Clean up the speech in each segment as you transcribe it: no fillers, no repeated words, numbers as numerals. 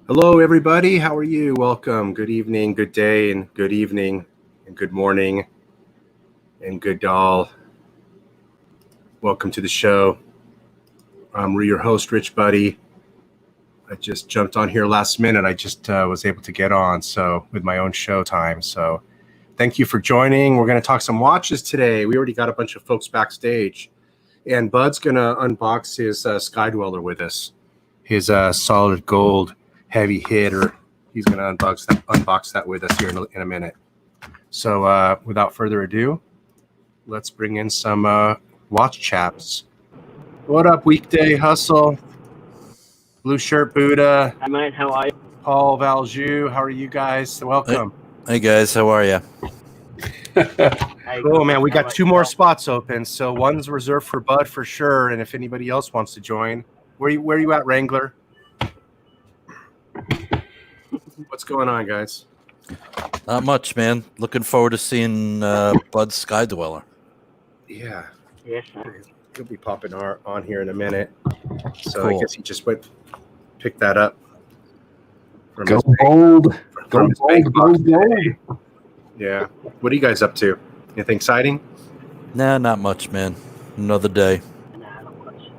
Hello, everybody. How are you? Welcome. Good evening, good day, and good evening, and good morning, and good doll. Welcome to the show. I'm your host, Rich Buddy. I just jumped on here last minute. I just was able to get on with my own show time. So thank you for joining. We're going to talk some watches today. We already got a bunch of folks backstage. And Bud's going to unbox his Sky-Dweller with us, his solid gold heavy hitter. He's going to unbox that with us here in a minute. So without further ado, let's bring in some watch chaps. What up, Weekday Hustle? Blue Shirt Buddha. Hi, mate. How are you? Paul Valjoux. How are you guys? Welcome. Hey guys, how are you? Cool, man. We got two more spots open, so one's reserved for Bud for sure. And if anybody else wants to join, where you at, Wrangler? What's going on, guys? Not much, man. Looking forward to seeing Bud's Sky-Dweller. Yeah. Yes, sir. He'll be popping on here in a minute. So Cool. I guess he just picked that up. Go bold. Go bold. Go bold. Yeah. What are you guys up to? Anything exciting? Nah, not much, man. Another day. Nah, not much.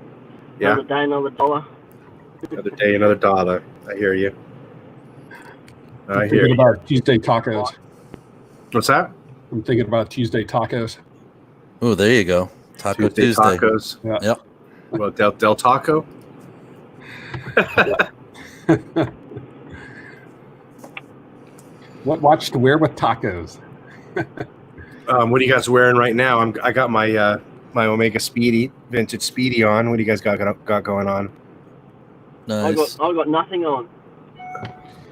Yeah. Another day, another dollar. Another day, another dollar. I hear you. I'm thinking about Tuesday tacos. What's that? I'm thinking about Tuesday tacos. Oh, there you go. Taco Tuesday. Tacos. Yeah. Yep. Well, Del Taco. What watch to wear with tacos? What are you guys wearing right now? I got my my Omega Speedy, vintage Speedy on. What do you guys got going on? Nice. I got nothing on.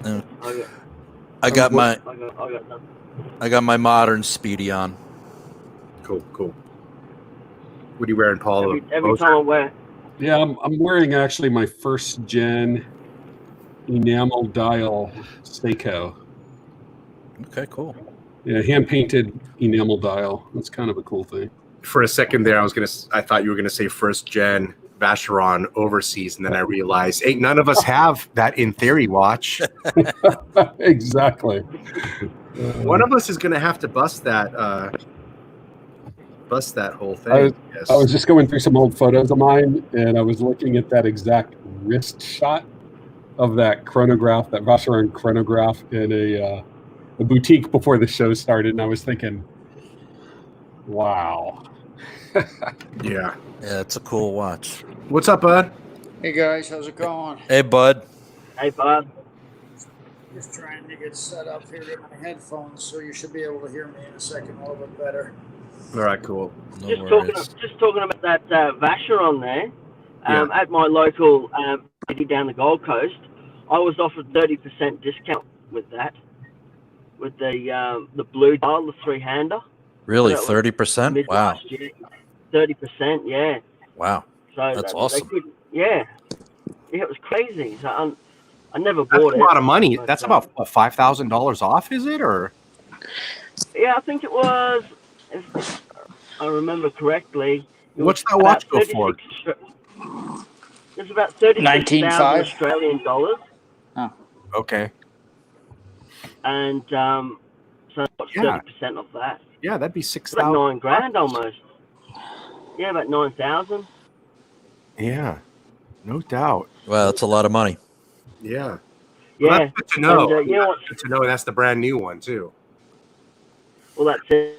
Yeah. I got nothing. I got my modern Speedy on. Cool. What are you wearing, Paul? Every time I wear. Yeah, I'm wearing actually my first gen enamel dial Seiko. Okay, cool. Yeah, hand painted enamel dial. That's kind of a cool thing. For a second there, I thought you were gonna say first gen Vacheron overseas, and then I realized, hey, none of us have that in theory watch. Exactly. One of us is gonna have to bust that whole thing. I was just going through some old photos of mine, and I was looking at that exact wrist shot of that chronograph, that Vacheron chronograph, in a boutique before the show started, and I was thinking, wow. Yeah, it's a cool watch. What's up, Bud? Hey guys, how's it going? Hey, Bud. Hey, Bob. Just trying to get set up here with my headphones, so you should be able to hear me in a second a little bit better. All right, cool. No Just worries. talking about that Vacheron there. Yeah. At my local down the Gold Coast, I was offered 30% discount with that. With the blue dial, the 3-hander. Really, So 30%? Wow. 30%, yeah. Wow. So That's awesome. Yeah, it was crazy. So I never That's bought a it. lot of money. But, That's about what, $5,000 off, is it? Or yeah, I think it was. If I remember correctly. what's that watch go for? It's about 36,000 $19,500. Australian dollars. Okay. And so what's 30% of that? Yeah, that'd be About $6,000. $9,000 almost. Yeah, about 9,000. Yeah, no doubt. Wow, that's a lot of money. Yeah. Yeah. Well, that's good to know. And, you know what? Good to know that's the brand new one too. Well, that's it.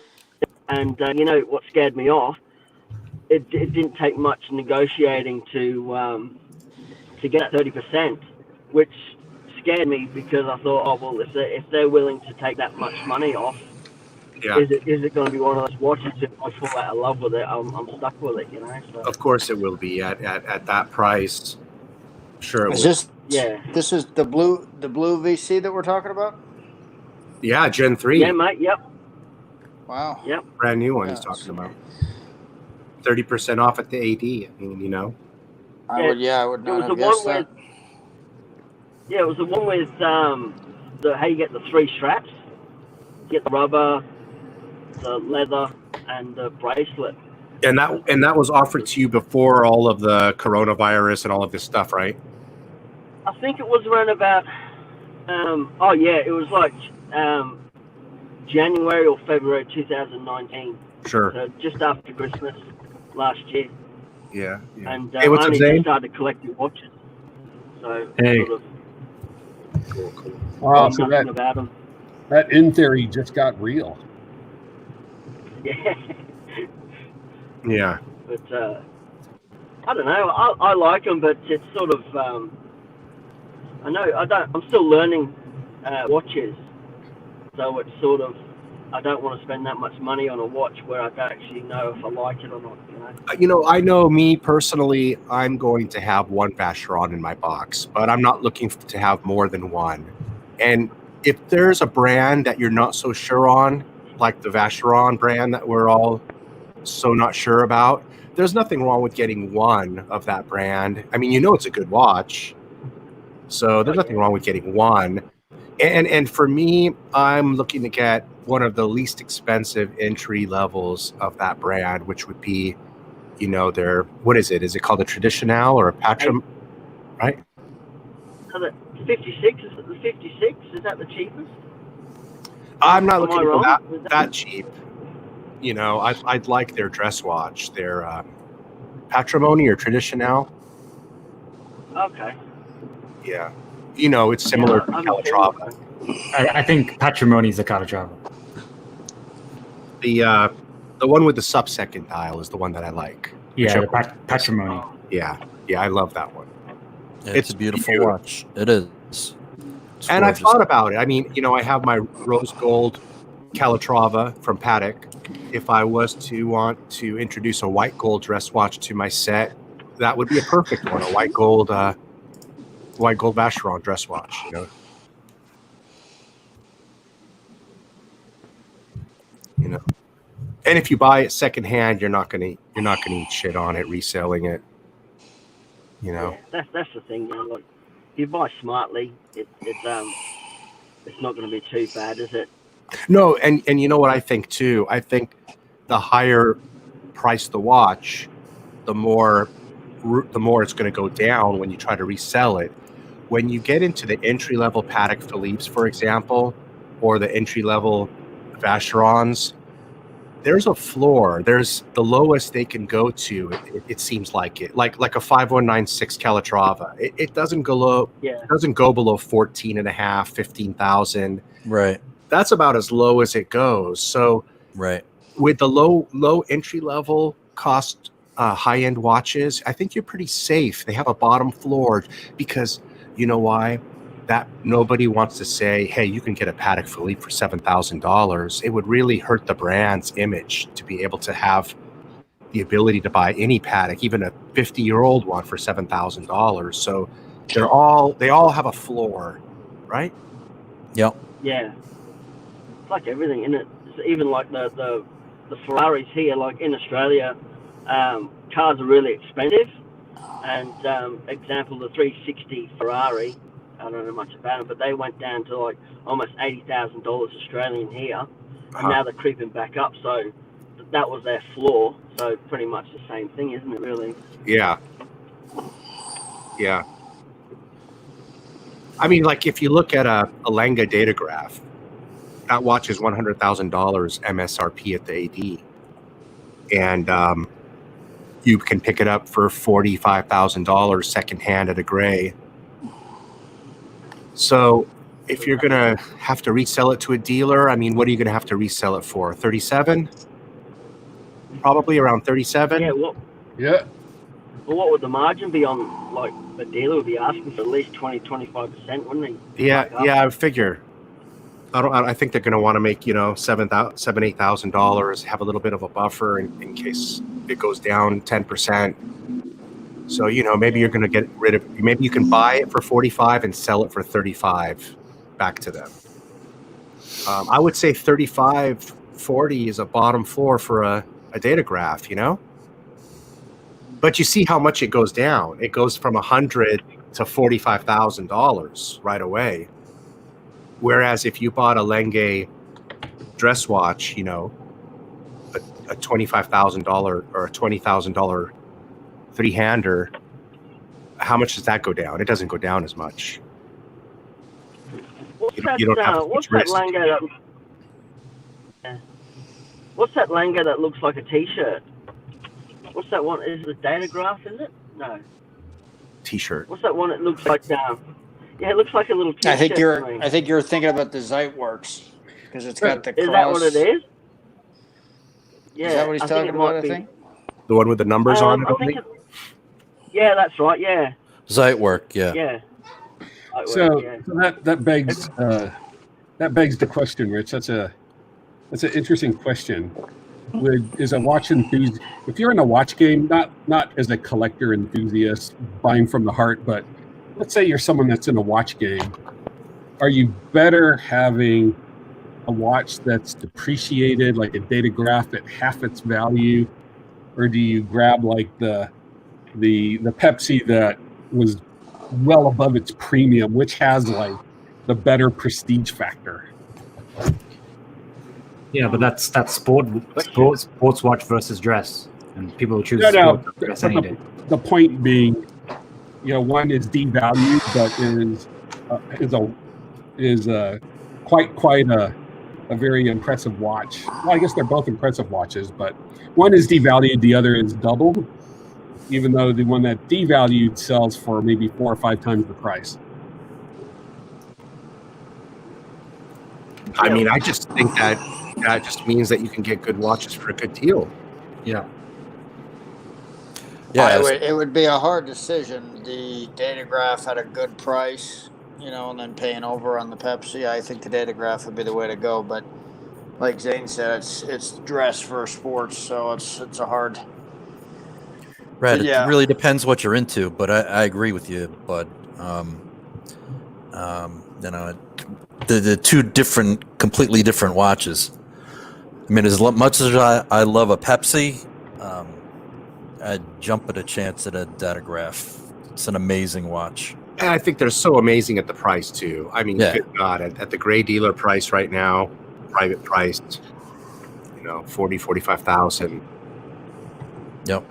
And you know what scared me off? It didn't take much negotiating to get that 30%, which scared me because I thought, oh well, if they're willing to take that much money off, Yeah. is it going to be one of those watches? If I fall out of love with it, I'm stuck with it, you know. So. Of course it will be at that price. Sure. Is this Yeah. This is the blue VC that we're talking about. Yeah, Gen 3. Yeah, mate. Yep. Wow. Yep. Brand new one he's Yeah, talking about. 30% off at the AD. I mean, I would It not was have the guessed one that. with. Yeah, it was the one with how you get the 3 straps. You get the rubber, the leather, and the bracelet. And that was offered to you before all of the coronavirus and all of this stuff, right? I think it was around about. It was like January or February 2019. Sure. So just after Christmas last year. Yeah. And Hey, what's I up, only Zane? just started collecting watches. So Hey. sort of Cool. Wow, know so nothing about them. that in theory just got real. Yeah. Yeah. But I don't know. I like them, but it's sort of I know I'm still learning watches, so it's sort of I don't want to spend that much money on a watch where I don't actually know if I like it or not. I know me personally, I'm going to have one Vacheron in my box, but I'm not looking to have more than one. And if there's a brand that you're not so sure on, like the Vacheron brand that we're all so not sure about, there's nothing wrong with getting one of that brand. I mean, it's a good watch, so there's nothing wrong with getting one. And for me, I'm looking to get one of the least expensive entry levels of that brand, which would be, their, what is it? Is it called a Traditional or a Patron? Right? So the 56 is it the 56? Is that the cheapest? I'm not Am I looking for wrong? that cheap. I'd like their dress watch, their Patrimony or Traditional. Okay. Yeah. It's similar to I'm Calatrava. I think Patrimony is the Calatrava. The one with the sub-second dial is the one that I like. Yeah, the Patrimony. Yeah, I love that one. It's a beautiful watch. It is. It's and I've gorgeous. thought about it. I mean, I have my rose gold Calatrava from Patek. If I was to want to introduce a white gold dress watch to my set, that would be a perfect one. A white gold Vacheron dress watch. And if you buy it secondhand, you're not gonna eat shit on it reselling it. Yeah, that's the thing. Like, if you buy smartly, it's not going to be too bad, is it? No, and you know what I think too? I think the higher price the watch, the more it's going to go down when you try to resell it. When you get into the entry level Patek Philippe's, for example, or the entry level Vacherons, there's a floor. There's the lowest they can go to. It seems like it, like a 5196 Calatrava. It doesn't go low. Yeah. It doesn't go below 14.5, 15,000. Right. That's about as low as it goes. So Right. with the low entry level cost high end watches, I think you're pretty safe. They have a bottom floor because you know why? That nobody wants to say, hey, you can get a Patek Philippe for $7,000. It would really hurt the brand's image to be able to have the ability to buy any Patek, even a 50-year-old one, for $7,000. So they all have a floor, right? Yep. Yeah. It's like everything, isn't it? It's even like the Ferraris here, like in Australia, cars are really expensive. And example, the 360 Ferrari, I don't know much about them, but they went down to like almost $80,000 Australian here, and now they're creeping back up. So that was their floor. So pretty much the same thing, isn't it? Really? Yeah. Yeah. I mean, like if you look at a Lenga Datograph, that watch is $100,000 MSRP at the AD, and you can pick it up for $45,000 secondhand at a Gray. So if you're gonna have to resell it to a dealer, I mean, what are you gonna have to resell it for? 37? Probably around 37. Yeah. Yeah. Well, what would the margin be on, like, the dealer would be asking for at least 20-25%, wouldn't he? Yeah, I figure. I think they're going to want to make, $8,000, have a little bit of a buffer in case it goes down 10%. So, maybe you're going to get rid of, maybe you can buy it for 45 and sell it for 35 back to them. I would say 35, 40 is a bottom floor for a datograph, But you see how much it goes down. It goes from $100 to $45,000 right away. Whereas if you bought a Lenge dress watch, a $25,000 or a $20,000 three-hander, how much does that go down? It doesn't go down as much. What's You don't have as what's much that risk. Lango what's that Lango that looks like a t-shirt? What's that one? Is it a datograph, is it? No. T-shirt. What's that one that looks like yeah, it looks like a little t-shirt. I think to me. you're thinking about the Zeitworks because it's got the cross. Is that what it is? Yeah. Is that what he's talking about, I think? The one with the numbers on it? I think yeah, that's right, yeah. Zeitwerk, yeah. Yeah. So Yeah. that begs the question, Rich. That's an interesting question. Is a watch enthusiast? If you're in a watch game, not as a collector enthusiast buying from the heart, but let's say you're someone that's in a watch game, are you better having a watch that's depreciated, like a datograph at half its value, or do you grab like the Pepsi that was well above its premium, which has like the better prestige factor? Yeah, but that's sports watch versus dress, and people choose No, sports over dress any day. The point being, one is devalued, but is quite a very impressive watch. Well, I guess they're both impressive watches, but one is devalued, the other is doubled, even though the one that devalued sells for maybe 4 or 5 times the price. I mean, I just think that just means that you can get good watches for a good deal. Yeah. Yeah, It would be a hard decision. The datograph at a good price, and then paying over on the Pepsi. I think the datograph would be the way to go. But like Zane said, it's dress for sports, so it's a hard. right. yeah. It really depends what you're into, but I agree with you. But the two completely different watches. I mean, as much as I love a Pepsi, I'd jump at a chance at a datograph. It's an amazing watch. And I think they're so amazing at the price too. I mean, Yeah. good God, at the gray dealer price right now, private priced, 45,000. Yep.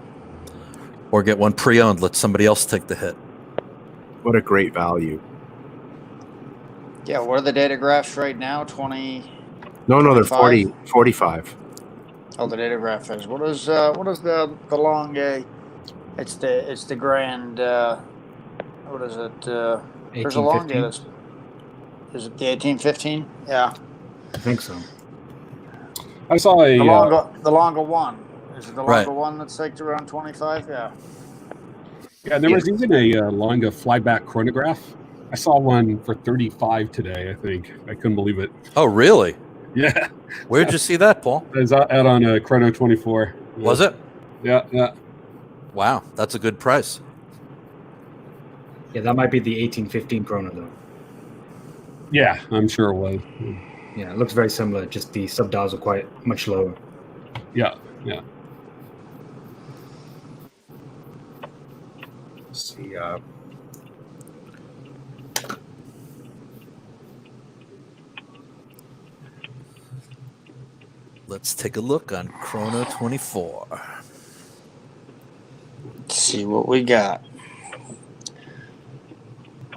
Or get one pre-owned. Let somebody else take the hit. What a great value. Yeah, what are the datagraphs right now? 20. No, they're 25? 45. Oh, the datograph is. What is the long A? It's the grand. What is it? There's a long A. Is it the 1815? Yeah. I think so. I saw a The longer one. Is it the longer Right. one that's like around 25? Yeah. yeah. There was even a Longa flyback chronograph. I saw one for 35 today. I think I couldn't believe it. Oh, really? Yeah, Where'd you see that, Paul? it was out on a Chrono 24. Was it? Yeah. Wow, that's a good price. Yeah, that might be the 1815 Chrono though. Yeah, I'm sure it was. Yeah, it looks very similar. Just the sub-dials are quite much lower. Yeah. Let's see. Let's take a look on Chrono 24. Let's see what we got.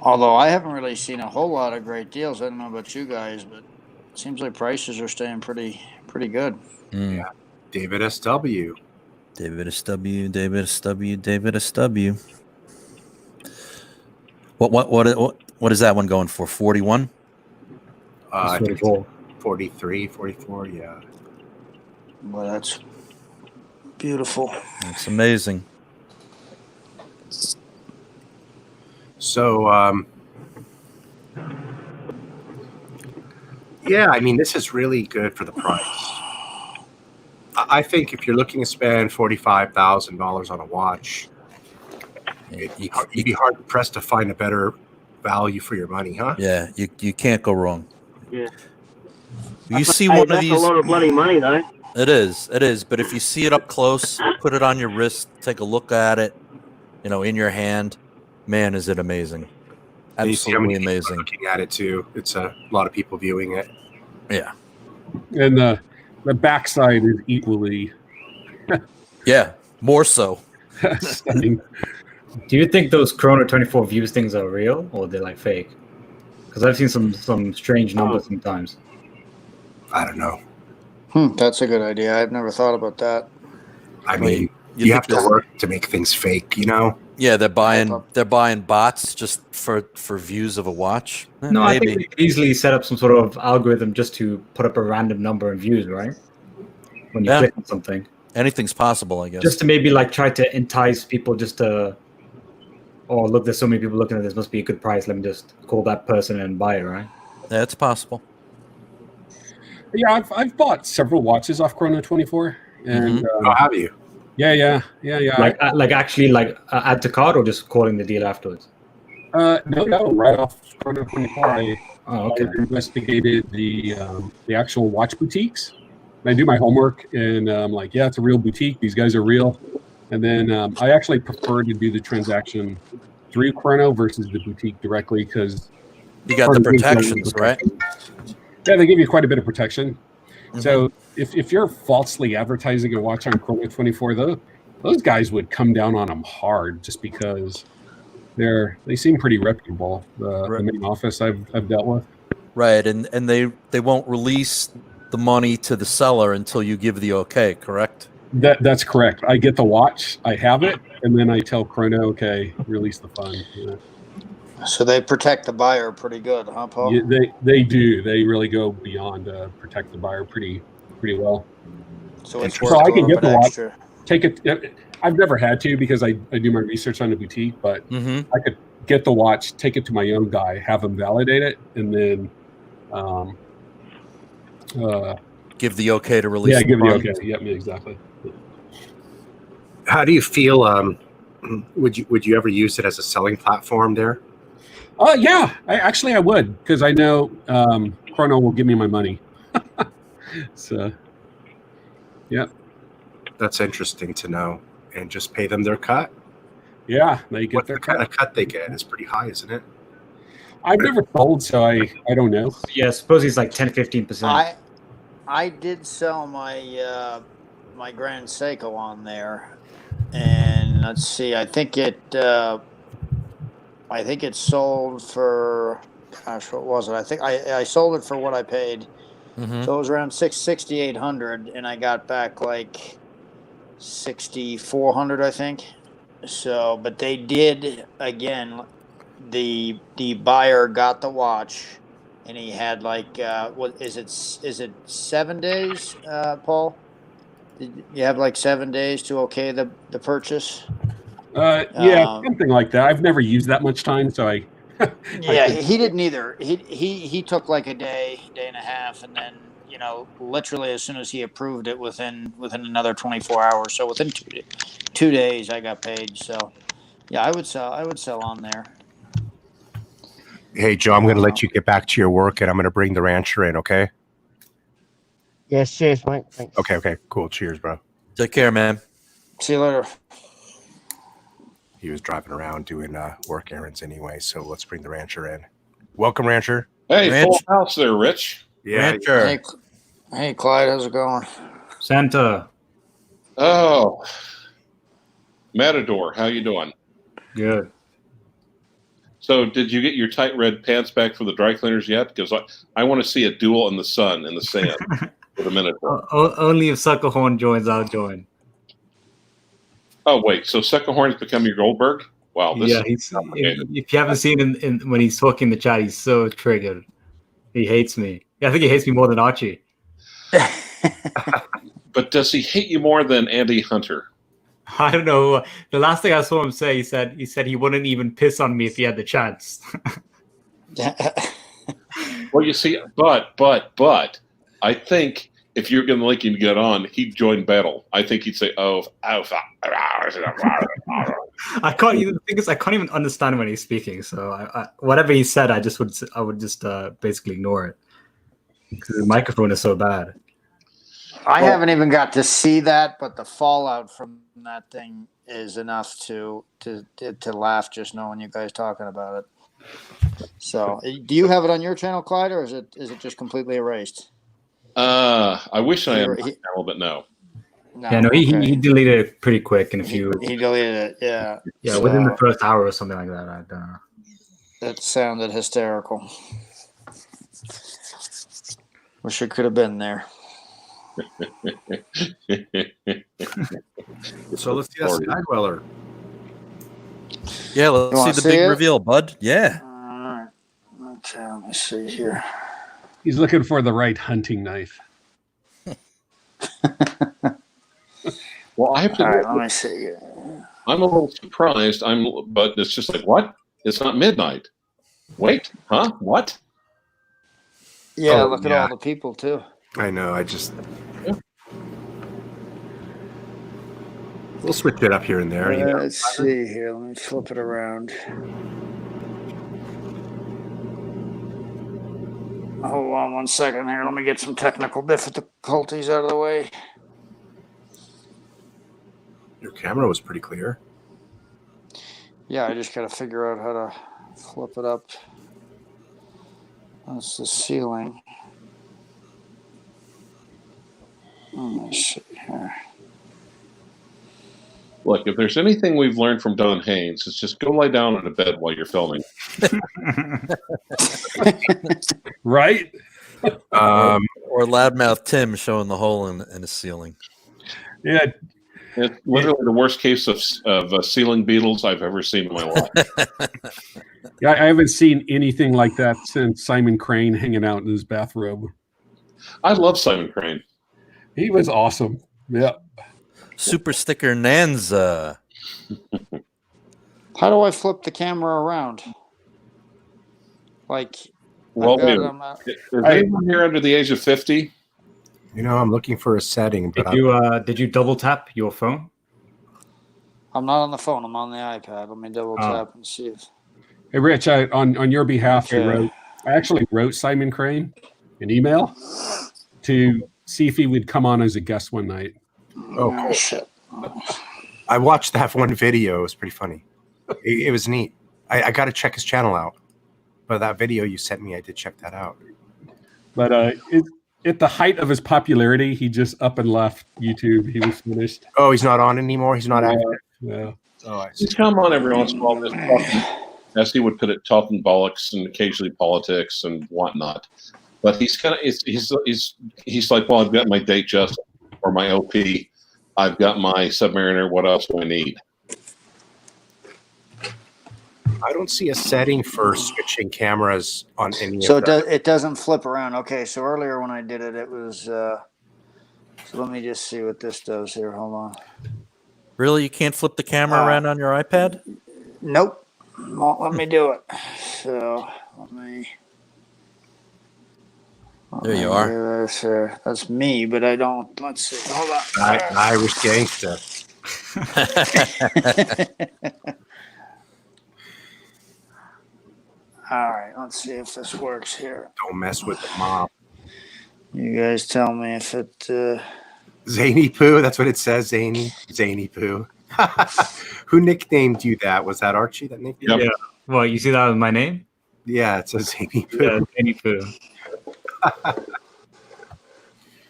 Although I haven't really seen a whole lot of great deals. I don't know about you guys, but it seems like prices are staying pretty good. Mm. David SW. David SW. What is that one going for? 41? I think it's 44. 43, 44, yeah. Well, that's beautiful. That's amazing. So, yeah, I mean, this is really good for the price. I think if you're looking to spend $45,000 on a watch, You'd be hard pressed to find a better value for your money, huh? Yeah, you can't go wrong. Yeah. You see Hey, one of that's these. a lot of bloody money, though. It is. But if you see it up close, put it on your wrist, take a look at it, in your hand, man, is it amazing. And you see how many Absolutely people are amazing. looking at it too. It's a lot of people viewing it. Yeah. And the backside is equally Yeah, more so. stunning. Do you think those Chrono 24 views things are real or they're like fake? Because I've seen some strange numbers sometimes. I don't know. That's a good idea. I've never thought about that. I mean, you have to work to make things fake, Yeah, they're buying bots just for views of a watch. No, I think they could easily set up some sort of algorithm just to put up a random number of views, right? When you click on something. Anything's possible, I guess. Just to maybe like try to entice people look, there's so many people looking at this, must be a good price. Let me just call that person and buy it, right? Yeah, it's possible. Yeah, I've bought several watches off Chrono 24. And How have you? Yeah. Like actually add to cart or just calling the deal afterwards? No, right off Chrono 24. I investigated the actual watch boutiques. And I do my homework, and I'm like, yeah, it's a real boutique. These guys are real. And then I actually prefer to do the transaction through Chrono versus the boutique directly because you got the protections, right? Yeah, they give you quite a bit of protection. Mm-hmm. So if you're falsely advertising a watch on Chrono 24, those guys would come down on them hard just because they seem pretty reputable. The main office I've dealt with. Right, and they won't release the money to the seller until you give the okay, correct? That's correct. I get the watch, I have it, and then I tell Chrono, okay, release the fund. Yeah. So they protect the buyer pretty good, huh, Paul? Yeah, they do. They really go beyond protect the buyer pretty well. So it's so I can get the watch. Extra. Take it. I've never had to because I do my research on the boutique, but I could get the watch, take it to my own guy, have him validate it, and then give the okay to release. Yeah, give the okay. Yep, exactly. How do you feel? Would you ever use it as a selling platform there? Yeah, I would because I know Chrono will give me my money. So, yeah, that's interesting to know. And just pay them their cut. Yeah, they get their kind of cut they get is pretty high, isn't it? I've never sold, so I don't know. Yeah, suppose he's like 10-15%. I did sell my my Grand Seiko on there, and let's see, I think it sold for, gosh, what was it? I think I sold it for what I paid. Mm-hmm. So it was around $6,800, and I got back like $6,400, I think. So, but they did again. The buyer got the watch, and he had like what is it 7 days, Paul? Did you have like 7 days to okay the purchase? Yeah, something like that. I've never used that much time, so I. Yeah, he didn't either. He took like a day and a half, and then literally as soon as he approved it, within another 24 hours. So within 2 days, I got paid. So yeah, I would sell on there. Hey, Joe, I'm going to let you get back to your work, and I'm going to bring the rancher in, okay? Yes, cheers, mate. Thanks. Okay, cool. Cheers, bro. Take care, man. See you later. He was driving around doing work errands anyway, so let's bring the rancher in. Welcome, rancher. Hey, full house there, Rich. Yeah. Rancher. Hey, Clyde, how's it going? Santa. Oh, Matador, how you doing? Good. So, did you get your tight red pants back from the dry cleaners yet? Because I want to see a duel in the sun, in the sand, with a Minotaur. Only if Suckerhorn joins, I'll join. Oh, wait. So, Suckerhorn has become your Goldberg? Wow. If you haven't seen him when he's talking in the chat, he's so triggered. He hates me. Yeah, I think he hates me more than Archie. But does he hate you more than Andy Hunter? I don't know. The last thing I saw him say, he said he wouldn't even piss on me if he had the chance. Well, you see, but I think if you're going to like him to get on, he'd join battle. I think he'd say, "Oh, I can't even. The thing is, I can't even understand when he's speaking. So whatever he said, I would just basically ignore it because the microphone is so bad. I haven't even got to see that, but the fallout from that thing is enough to laugh just knowing you guys talking about it. So, do you have it on your channel, Clyde, or is it just completely erased? I wish I had my channel, but no. Yeah, no, he deleted it pretty quick in a few. He deleted it. Yeah. Yeah, so, within the first hour or something like that. I don't know. That sounded hysterical. Wish it could have been there. So let's see that Sky-Dweller. Yeah, let's see the big reveal, bud. Yeah. All right. Okay, let me see here. He's looking for the right hunting knife. Well, I have to. All right, let me see here. I'm a little surprised. But it's just like, what? It's not midnight. Wait, huh? What? Yeah, look at all the people too. I know. We'll switch it up here and there. Let's see here. Let me flip it around. Hold on 1 second here. Let me get some technical difficulties out of the way. Your camera was pretty clear. Yeah, I just got to figure out how to flip it up. That's the ceiling. Let me see here. Look, if there's anything we've learned from Don Haynes, it's just go lie down in a bed while you're filming. Right? Or loudmouth Tim showing the hole in the ceiling. Yeah. It's literally the worst case of ceiling beetles I've ever seen in my life. Yeah, I haven't seen anything like that since Simon Crane hanging out in his bathrobe. I love Simon Crane. He was awesome. Yeah. Super Sticker Nanza. How do I flip the camera around? Like, well, is anyone here under the age of 50? I'm looking for a setting. But did you double tap your phone? I'm not on the phone. I'm on the iPad. Let me double tap and see if. Hey, Rich, on your behalf, I actually wrote Simon Crane an email to see if he would come on as a guest one night. Oh, cool. Shit. I watched that one video. It was pretty funny. It was neat. I got to check his channel out. But that video you sent me, I did check that out. But at the height of his popularity, he just up and left YouTube. He was finished. Oh, he's not on anymore? He's not active? Yeah. Oh, I see. He's come on every once in a while. As he would put it, talking bollocks and occasionally politics and whatnot. But he's kind of he's like, well, I've got my date just or my OP, I've got my Submariner. What else do I need? I don't see a setting for switching cameras on any. So it doesn't flip around. Okay, so earlier when I did it, it was. So let me just see what this does here. Hold on. Really, you can't flip the camera around on your iPad? Nope. Won't let me do it. So let me. There you are. That's me, but I don't. Let's see. Hold on. Irish gangster. All right. Let's see if this works here. Don't mess with the mob. You guys tell me if it. Zany Poo. That's what it says. Zany Poo. Who nicknamed you that? Was that Archie that nicknamed you? Yeah. Well, you see that with my name? Yeah, it says Zany Poo. Yeah, Zany Poo.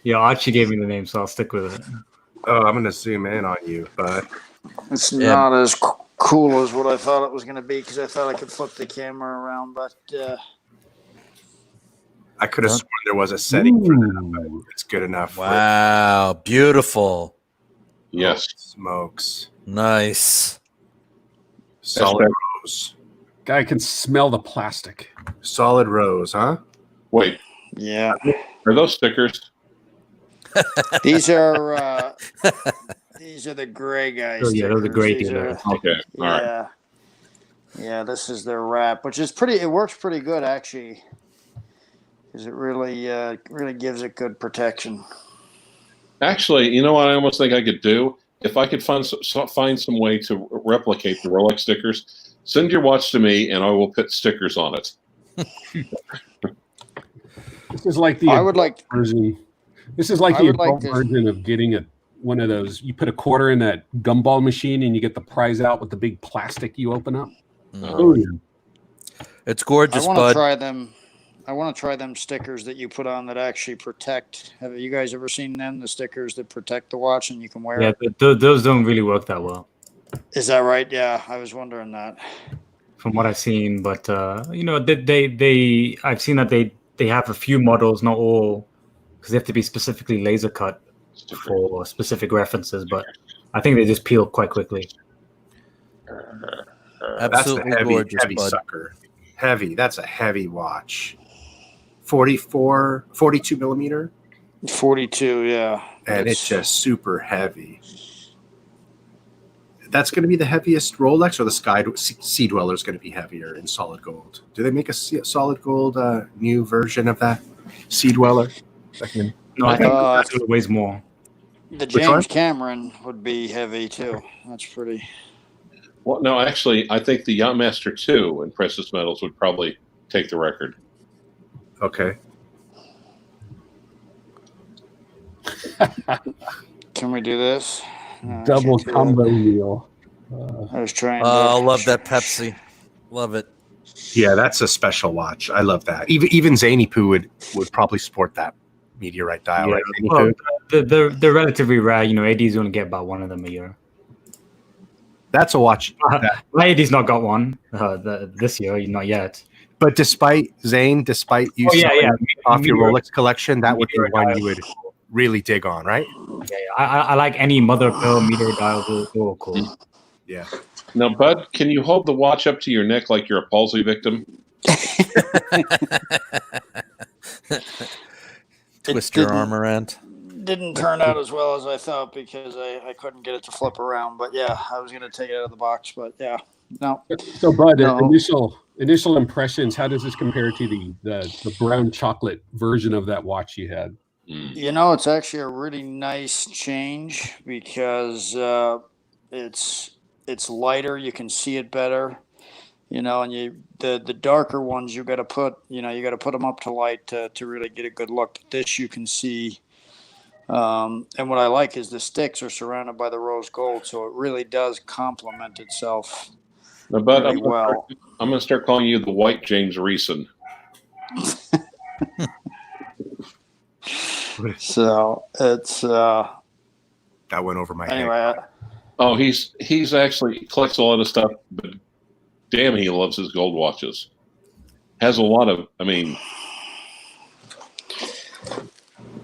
Yeah, Archie gave me the name, so I'll stick with it. Oh, I'm gonna zoom in on you, but it's not as cool as what I thought it was going to be because I thought I could flip the camera around, but I could have sworn there was a setting for that, but it's good enough. Wow, beautiful. Yes. Oh, smokes. Nice. Solid rose. Guy can smell the plastic. Solid rose, huh? Wait. Yeah. Are those stickers? These are the gray guys. Oh, yeah, those are gray dealers. Okay. All right. Yeah, this is their wrap, which is pretty. It works pretty good actually, because it really gives it good protection. Actually, you know what I almost think I could do? If I could find some way to replicate the Rolex stickers, send your watch to me, and I will put stickers on it. This is like the I would like. version. This is like I the would like adult to- version of getting one of those. You put a quarter in that gumball machine, and you get the prize out with the big plastic you open up. Oh, yeah. It's I gorgeous, want to bud. try them. I want to try them stickers that you put on that actually protect. Have you guys ever seen them? The stickers that protect the watch and you can wear Yeah, it. those don't really work that well, Is that right? Yeah, I was wondering that. from what I've seen. But I've seen that they have a few models, not all, because they have to be specifically laser cut for specific references. But I think they just peel quite quickly. Absolutely That's a gorgeous, heavy bud. sucker. Heavy. That's a heavy watch. 42 millimeter, 42, yeah. and it's just super heavy. That's going to be the heaviest Rolex, or the Sea-Dweller is going to be heavier in solid gold. Do they make a solid gold new version of that Sea-Dweller? No, I think it weighs more. The Which one? James Cameron would be heavy too. That's pretty. Well, no, actually, I think the Yachtmaster 2 in precious metals would probably take the record. Okay. Can we do this? Double combo meal. I was trying. I love that Pepsi. Love it. Yeah, that's a special watch. I love that. Even Zany Poo would probably sport that meteorite dial, right? Zany Well, Poo? they're relatively rare. AD's only get about one of them a year. That's a watch. My AD's not got one this year, not yet. But despite you selling off your Rolex collection, that would be one you would really dig on, right? Yeah, I like any mother of pearl meteor dials. They're all cool. Yeah. Now, Bud, can you hold the watch up to your neck like you're a palsy victim? Twist your arm around. Didn't turn out as well as I thought because I couldn't get it to flip around. But yeah, I was going to take it out of the box. But yeah, no. So, Bud, No. initial impressions. How does this compare to the brown chocolate version of that watch you had? It's actually a really nice change because it's lighter. You can see it better. And the darker ones you got to put them up to light to really get a good look. But this you can see. And what I like is the sticks are surrounded by the rose gold, so it really does complement itself Now, Bud, really well. I'm going to start calling you the White James Reeson. So it's That went over my head. anyway. Oh, he's actually collects a lot of stuff, but damn, he loves his gold watches. Has a lot of,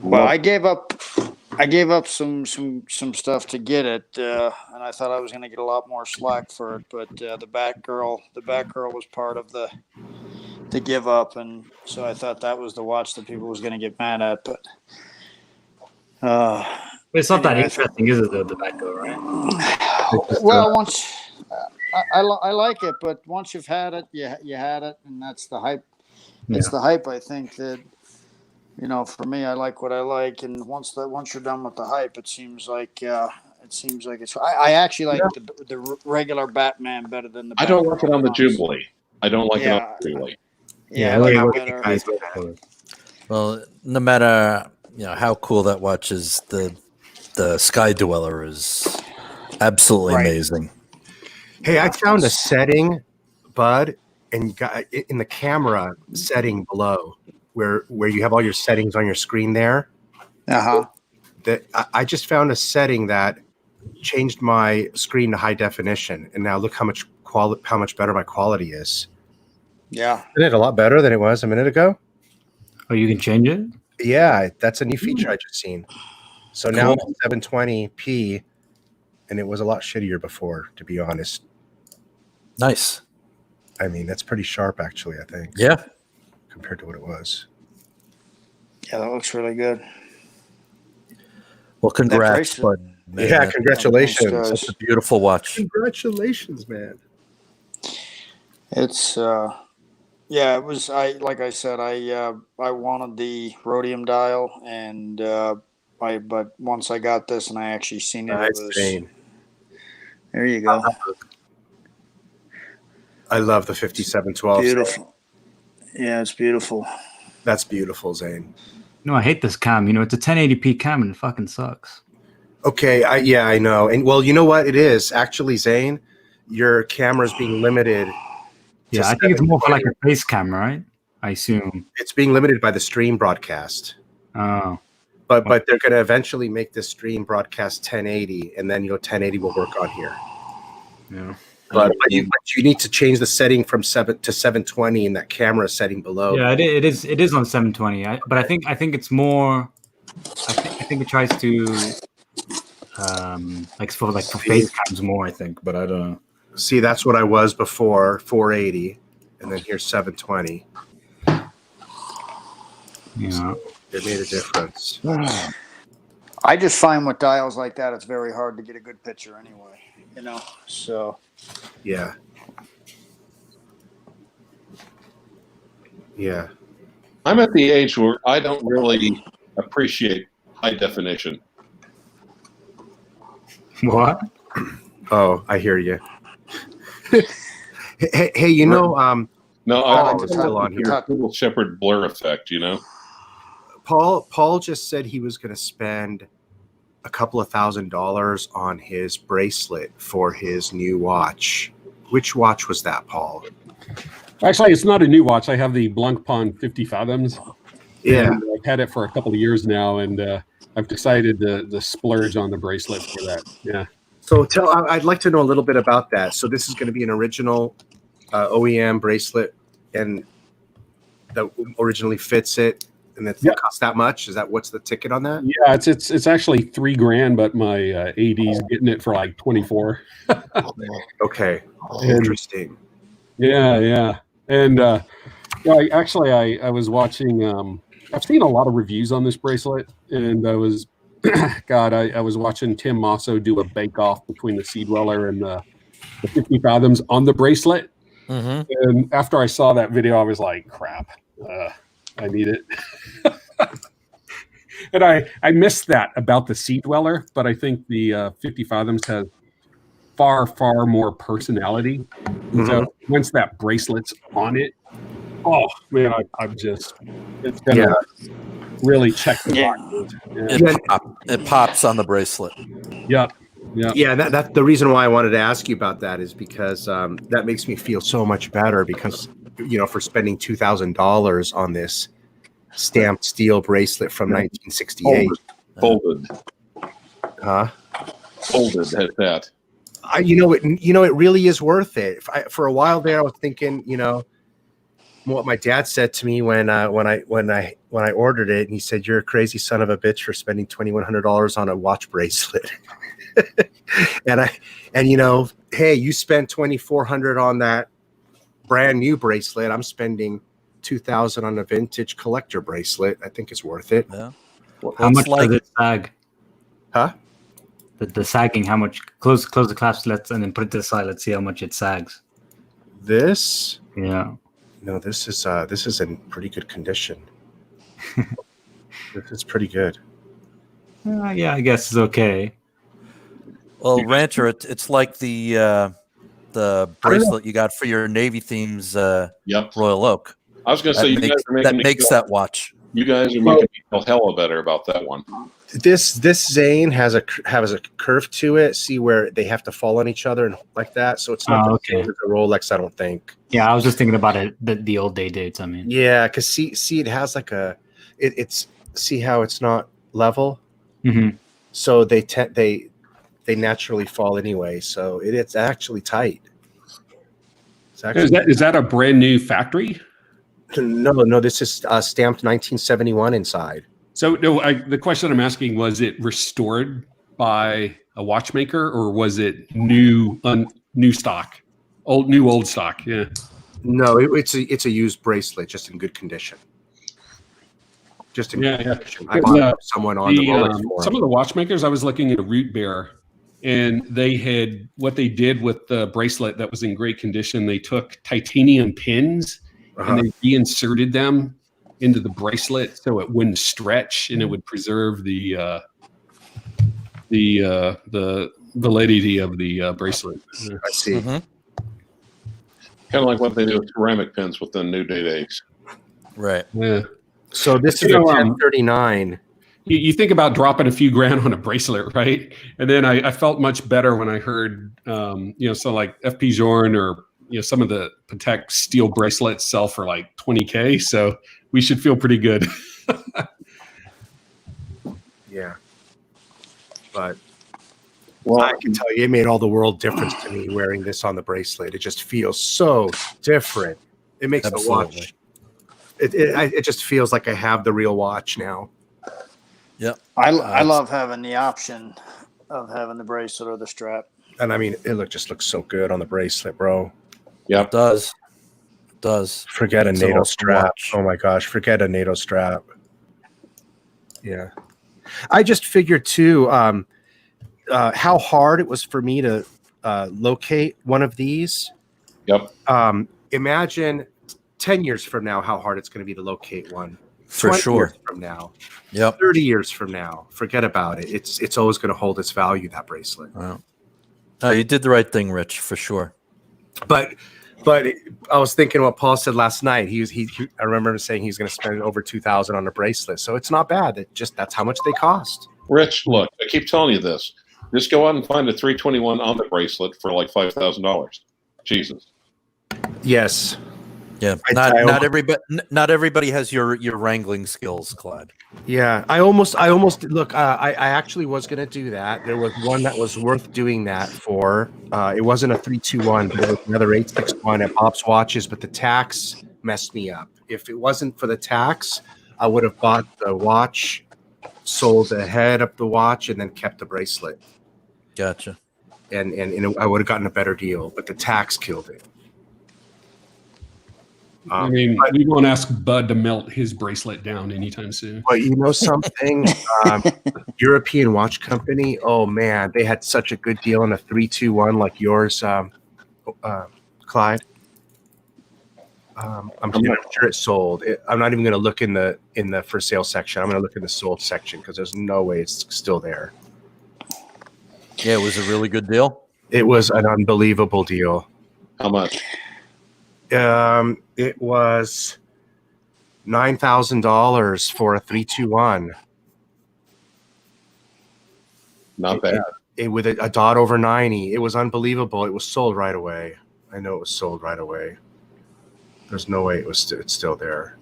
Well, I gave up some stuff to get it, and I thought I was going to get a lot more slack for it. But the Batgirl was part of the give up, and so I thought that was the watch that people was going to get mad at. But It's not that interesting, is it? The Batgirl, right? well, once I like it, but once you've had it, you had it, and that's the hype. It's the hype. I think that. For me, I like what I like, and once you're done with the hype, it seems like it's. I actually like the regular Batman better than the. I don't like it on the Jubilee. I don't like it on the Jubilee. Yeah, I like it better. Well, no matter how cool that watch is, the Sky-Dweller is absolutely amazing. Hey, I found a setting, Bud, and you got in the camera setting below where you have all your settings on your screen there. That I just found a setting that changed my screen to high definition, and now look how much better my quality is. Yeah, Isn't it a lot better than it was a minute ago? Oh, you can change it? Yeah, that's a new feature I just seen. So now I'm at 720p, and it was a lot shittier before, to be honest. Nice. That's pretty sharp, actually, I think. Yeah. Compared to what it was. Yeah, that looks really good. Well, congrats, bud. Man. Yeah, congratulations. That's a beautiful watch. Congratulations, man. It's it was. Like I said, I wanted the rhodium dial, and But once I got this and I actually seen it, Nice, it was. Zane. There you go. I love the 5712. Beautiful. Yeah, it's beautiful. That's beautiful, Zane. No, I hate this cam. It's a 1080p cam and it fucking sucks. Okay, I know. And well, you know what it is? Actually, Zane, your camera's being limited. Yeah, I think it's more for like a face camera, right? I assume. It's being limited by the stream broadcast. Oh. But they're going to eventually make the stream broadcast 1080, and then 1080 will work on here. Yeah. But you need to change the setting from 7 to 720 in that camera setting below. Yeah, it is on 720. But I think it's more. I think it tries to for face cams more. I think, but I don't know. See, that's what I was before, 480, and then here's 720. Yeah. It made a difference. I just find with dials like that, it's very hard to get a good picture anyway, so. Yeah. Yeah. I'm at the age where I don't really appreciate high definition. What? Oh, I hear you. hey, No, Paul is still on here. Little Shepherd blur effect, Paul just said he was going to spend a couple of $1,000s on his bracelet for his new watch. Which watch was that, Paul? Actually, it's not a new watch. I have the Blancpain 50 Fathoms. Yeah. And I've had it for a couple of years now, and I've decided to splurge on the bracelet for that. Yeah. So I'd like to know a little bit about that. So this is going to be an original OEM bracelet, and that originally fits it, and it costs that much. What's the ticket on that? Yeah, it's actually $3,000, but my AD's getting it for like 24. Okay, interesting. Yeah, and I was watching. I've seen a lot of reviews on this bracelet, and I was, I was watching Tim Mosso do a bake-off between the Sea-Dweller and the 50 Fathoms on the bracelet. Mm-hmm. And after I saw that video, I was like, crap, I need it. And I missed that about the Sea-Dweller, but I think the 50 Fathoms has far, far more personality. Mm-hmm. So once that bracelet's on it, oh man, it's gonna really check the boxes. It pops on the bracelet. Yep. Yeah, that's the reason why I wanted to ask you about that, is because that makes me feel so much better, because for spending $2,000 on this stamped steel bracelet from 1968. Folded. Huh? Folded at that. It really is worth it. For a while there, I was thinking, what my dad said to me when I ordered it, and he said, "You're a crazy son of a bitch for spending $2,100 on a watch bracelet." Hey, you spent $2,400 on that brand new bracelet. I'm spending $2,000 on a vintage collector bracelet. I think it's worth it. Yeah. How much does it sag? Huh? The sagging, how much? Close the clasp, and then put it to the side. Let's see how much it sags. This? Yeah. No, this is in pretty good condition. This is pretty good. Yeah, I guess it's okay. Well, Rancher, it's like the bracelet you got for your Navy themes Royal Oak. I was going to say, you guys are making that watch. You guys are making me feel hella better about that one. This Zane has a curve to it. See where they have to fall on each other and like that. So it's not the same as a Rolex, I don't think. Yeah, I was just thinking about it. The old dates. I mean. Yeah, because see, it has like it's see how it's not level. Mm-hmm. So they naturally fall anyway. So it's actually tight. Is that a brand new factory? No. This is stamped 1971 inside. So no, the question I'm asking, was it restored by a watchmaker, or was it new stock, old stock? Yeah. No, it's a used bracelet, just in good condition. Just in good condition. I bought it from someone on the Rolex forum. Some of the watchmakers, I was looking at a Root Bear, and they had what they did with the bracelet that was in great condition. They took titanium pins and they reinserted them into the bracelet so it wouldn't stretch and it would preserve the validity of the bracelet. I see. Mhm. Kind of like what they do with ceramic pins with the new days. Right. Yeah. So this is You a know, 1039. You think about dropping a few grand on a bracelet, right? And then I felt much better when I heard, so like FP Jorn or some of the Patek steel bracelets sell for like $20K. So we should feel pretty good. Yeah. But Well, I can tell you, it made all the world difference to me wearing this on the bracelet. It just feels so different. It makes the Absolutely. watch. It just feels like I have the real watch now. Yep. I love having the option of having the bracelet or the strap. And I mean, it just looks so good on the bracelet, bro. It does. It does. Forget a It's an NATO awesome strap. watch. Oh my gosh, forget a NATO strap. Yeah. I just figured too how hard it was for me to locate one of these. Yep. Imagine 10 years from now how hard it's going to be to locate one. For 20 sure. years from now. Yep. 30 years from now. Forget about it. It's always going to hold its value, that bracelet. Wow. No, you did the right thing, Rich, for sure. But I was thinking what Paul said last night. I remember him saying he's going to spend over $2,000 on a bracelet. So it's not bad. That's how much they cost. Rich, look, I keep telling you this. Just go out and find a 321 on the bracelet for like $5,000. Jesus. Yes. Yeah. Not everybody has your wrangling skills, Clyde. Yeah. I almost look. I actually was going to do that. There was one that was worth doing that for. It wasn't a 321, but it was another 861 at Bob's Watches. But the tax messed me up. If it wasn't for the tax, I would have bought the watch, sold the head of the watch, and then kept the bracelet. Gotcha. And I would have gotten a better deal, but the tax killed it. I mean, we won't ask Bud to melt his bracelet down anytime soon. But you know something? European watch company, oh man, they had such a good deal on a 321 like yours, Clyde. I'm sure it sold. I'm not even going to look in the for sale section. I'm going to look in the sold section because there's no way it's still there. Yeah, it was a really good deal. It was an unbelievable deal. How much? It was $9,000 for a 321. Not bad. It with a dot over 90. It was unbelievable. It was sold right away. I know it was sold right away. There's no way it's still there.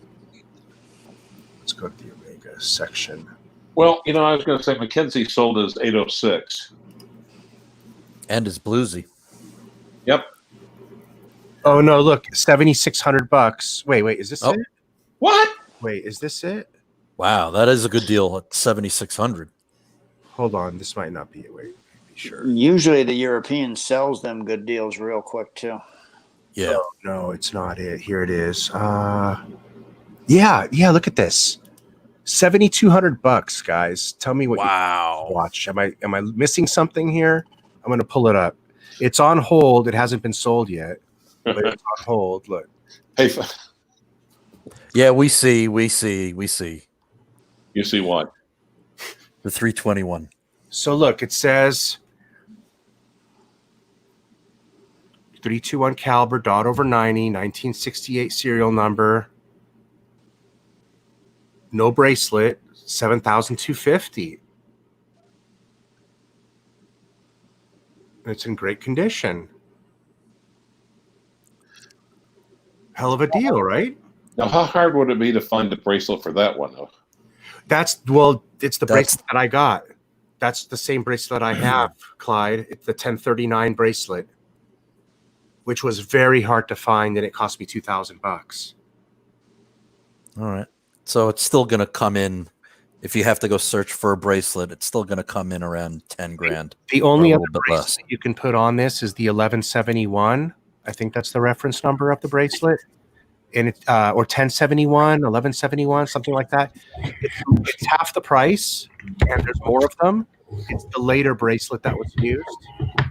Let's go to the Omega section. Well, I was going to say Mackenzie sold his 806. And his bluesy. Yep. Oh no! Look, $7,600. Wait, is this it? What? Wait, is this it? Wow, that is a good deal at $7,600. Hold on, this might not be it. Wait, be sure. Usually the European sells them good deals real quick too. Yeah. Oh, no, it's not it. Here it is. Yeah. Look at this. $7,200, guys. Tell me what you watch. Am I missing something here? I'm going to pull it up. It's on hold. It hasn't been sold yet, but it's on hold. Look. Hey, Yeah, we see. you see what? The 321. So look, it says 321 caliber, dot over 90, 1968 serial number. No bracelet, 7,250. It's in great condition. Hell of a deal, right? Now, how hard would it be to find a bracelet for that one, though? It's the bracelet that I got. That's the same bracelet I have, Clyde. It's the 1039 bracelet, which was very hard to find, and it cost me $2,000. All right. So it's still going to come in. If you have to go search for a bracelet, it's still going to come in around 10 grand. The only or a other little bit less. bracelet you can put on this is the 1171. I think that's the reference number of the bracelet. And it's or 1071, 1171, something like that. It's half the price, and there's more of them. It's the later bracelet that was used,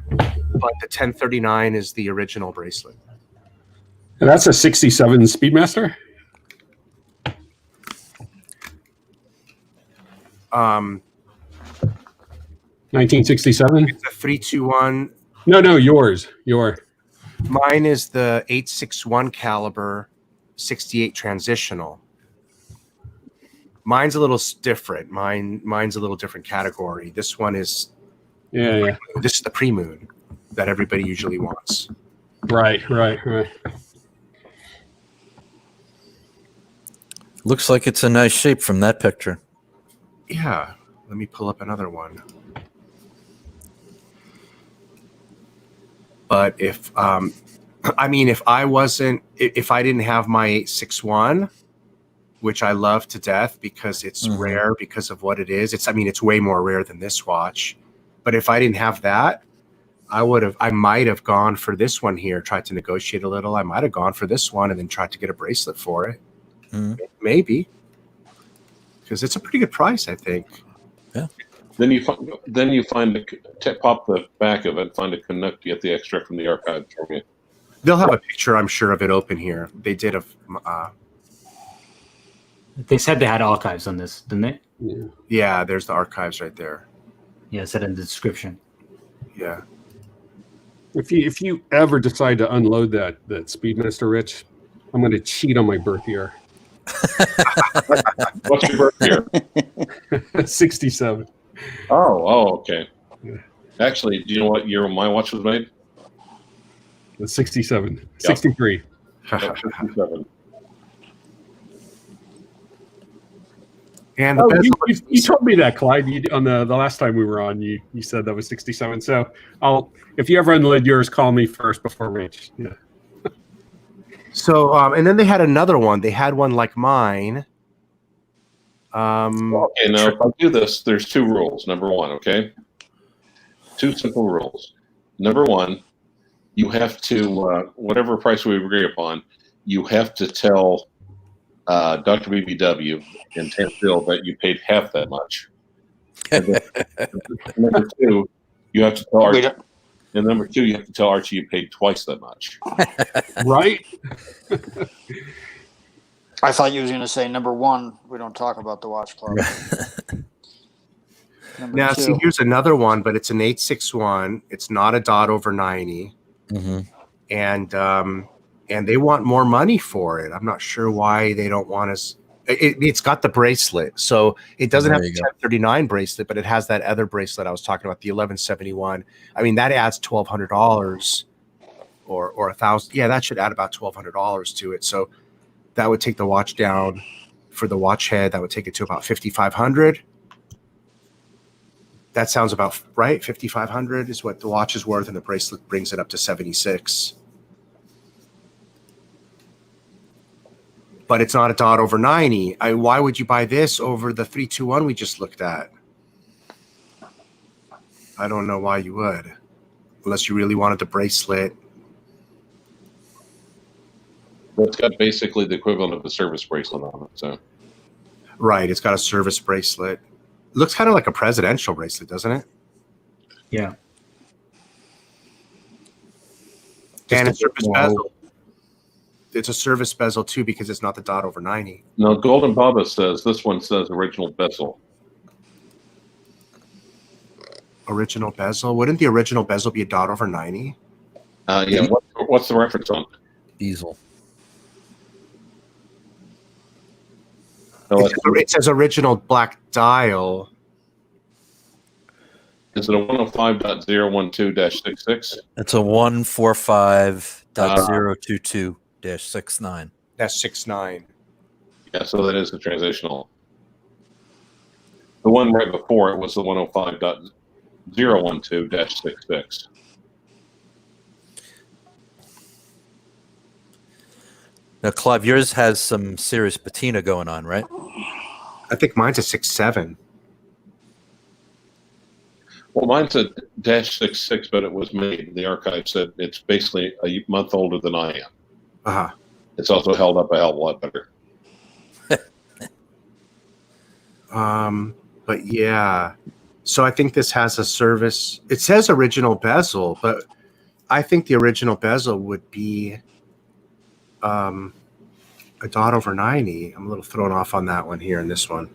but the 1039 is the original bracelet. And that's a 67 Speedmaster? 1967. It's a 321. No, yours. Mine is the 861 caliber, 68 transitional. Mine's a little different. Mine's a little different category. This one is Yeah. This is the pre-moon that everybody usually wants. Right. Looks like it's a nice shape from that picture. Yeah. Let me pull up another one. But if I didn't have my 861, which I love to death because it's rare because of what it is. It's way more rare than this watch. But if I didn't have that, I might have gone for this one here, tried to negotiate a little. I might have gone for this one and then tried to get a bracelet for it. Maybe. Because it's a pretty good price, I think. Yeah. Then you find pop the back of it, find a Canuck, get the extract from the archive from you. They'll have a picture, I'm sure, of it open here. They did They said they had archives on this, didn't they? Yeah, there's the archives right there. Yeah, it said in the description. Yeah. If you ever decide to unload that Speedmaster, Rich, I'm going to cheat on my birth year. What's your birth year? 67. Oh, okay. Yeah. Actually, do you know what year my watch was made? 67. Yep. 63. 67. And the bezel, you told me that, Clyde. On the last time we were on, you said that was 67. So if you ever unload yours, call me first before Rich. Yeah. So and then they had another one. They had one like mine. Okay, now if I do this, there's two rules. Number one, okay? Two simple rules. Number one, you have to, whatever price we agree upon, you have to tell Dr. BBW and Tampville that you paid half that much. And then, number two, you have to tell Archie. And number two, you have to tell Archie you paid twice that much. Right? I thought you was going to say number one, we don't talk about the watch club. Now, see, here's another one, but it's an 861. It's not a dot over 90. And they want more money for it. I'm not sure why they don't want us. It's got the bracelet. So it doesn't have the 1039 bracelet, but it has that other bracelet I was talking about, the 1171. I mean, that adds $1,200 or $1,000. Yeah, that should add about $1,200 to it. So that would take the watch down for the watch head. That would take it to about $5,500. That sounds about right. $5,500 is what the watch is worth, and the bracelet brings it up to $76. But it's not a dot over 90. Why would you buy this over the 321 we just looked at? I don't know why you would, unless you really wanted the bracelet. It's got basically the equivalent of a service bracelet on it. So, right, it's got a service bracelet. Looks kind of like a presidential bracelet, doesn't it? Yeah. And a service bezel. It's a service bezel too because it's not the dot over 90. No, Golden Bubba says this one says original bezel. Original bezel? Wouldn't the original bezel be a dot over 90? Yeah. What's the reference on? Diesel. No, it says original black dial. Is it a 105.012-66? It's a 145.022-69. That's 69. Yeah, so that is the transitional. The one right before it was the 105.012-66. Now, Clive, yours has some serious patina going on, right? I think mine's a 67. Well, mine's a -66, but it was made. The archive said it's basically a month older than I am. Uh-huh. It's also held up a hell of a lot better. But yeah. So I think this has a service. It says original bezel, but I think the original bezel would be a dot over 90. I'm a little thrown off on that one here in this one.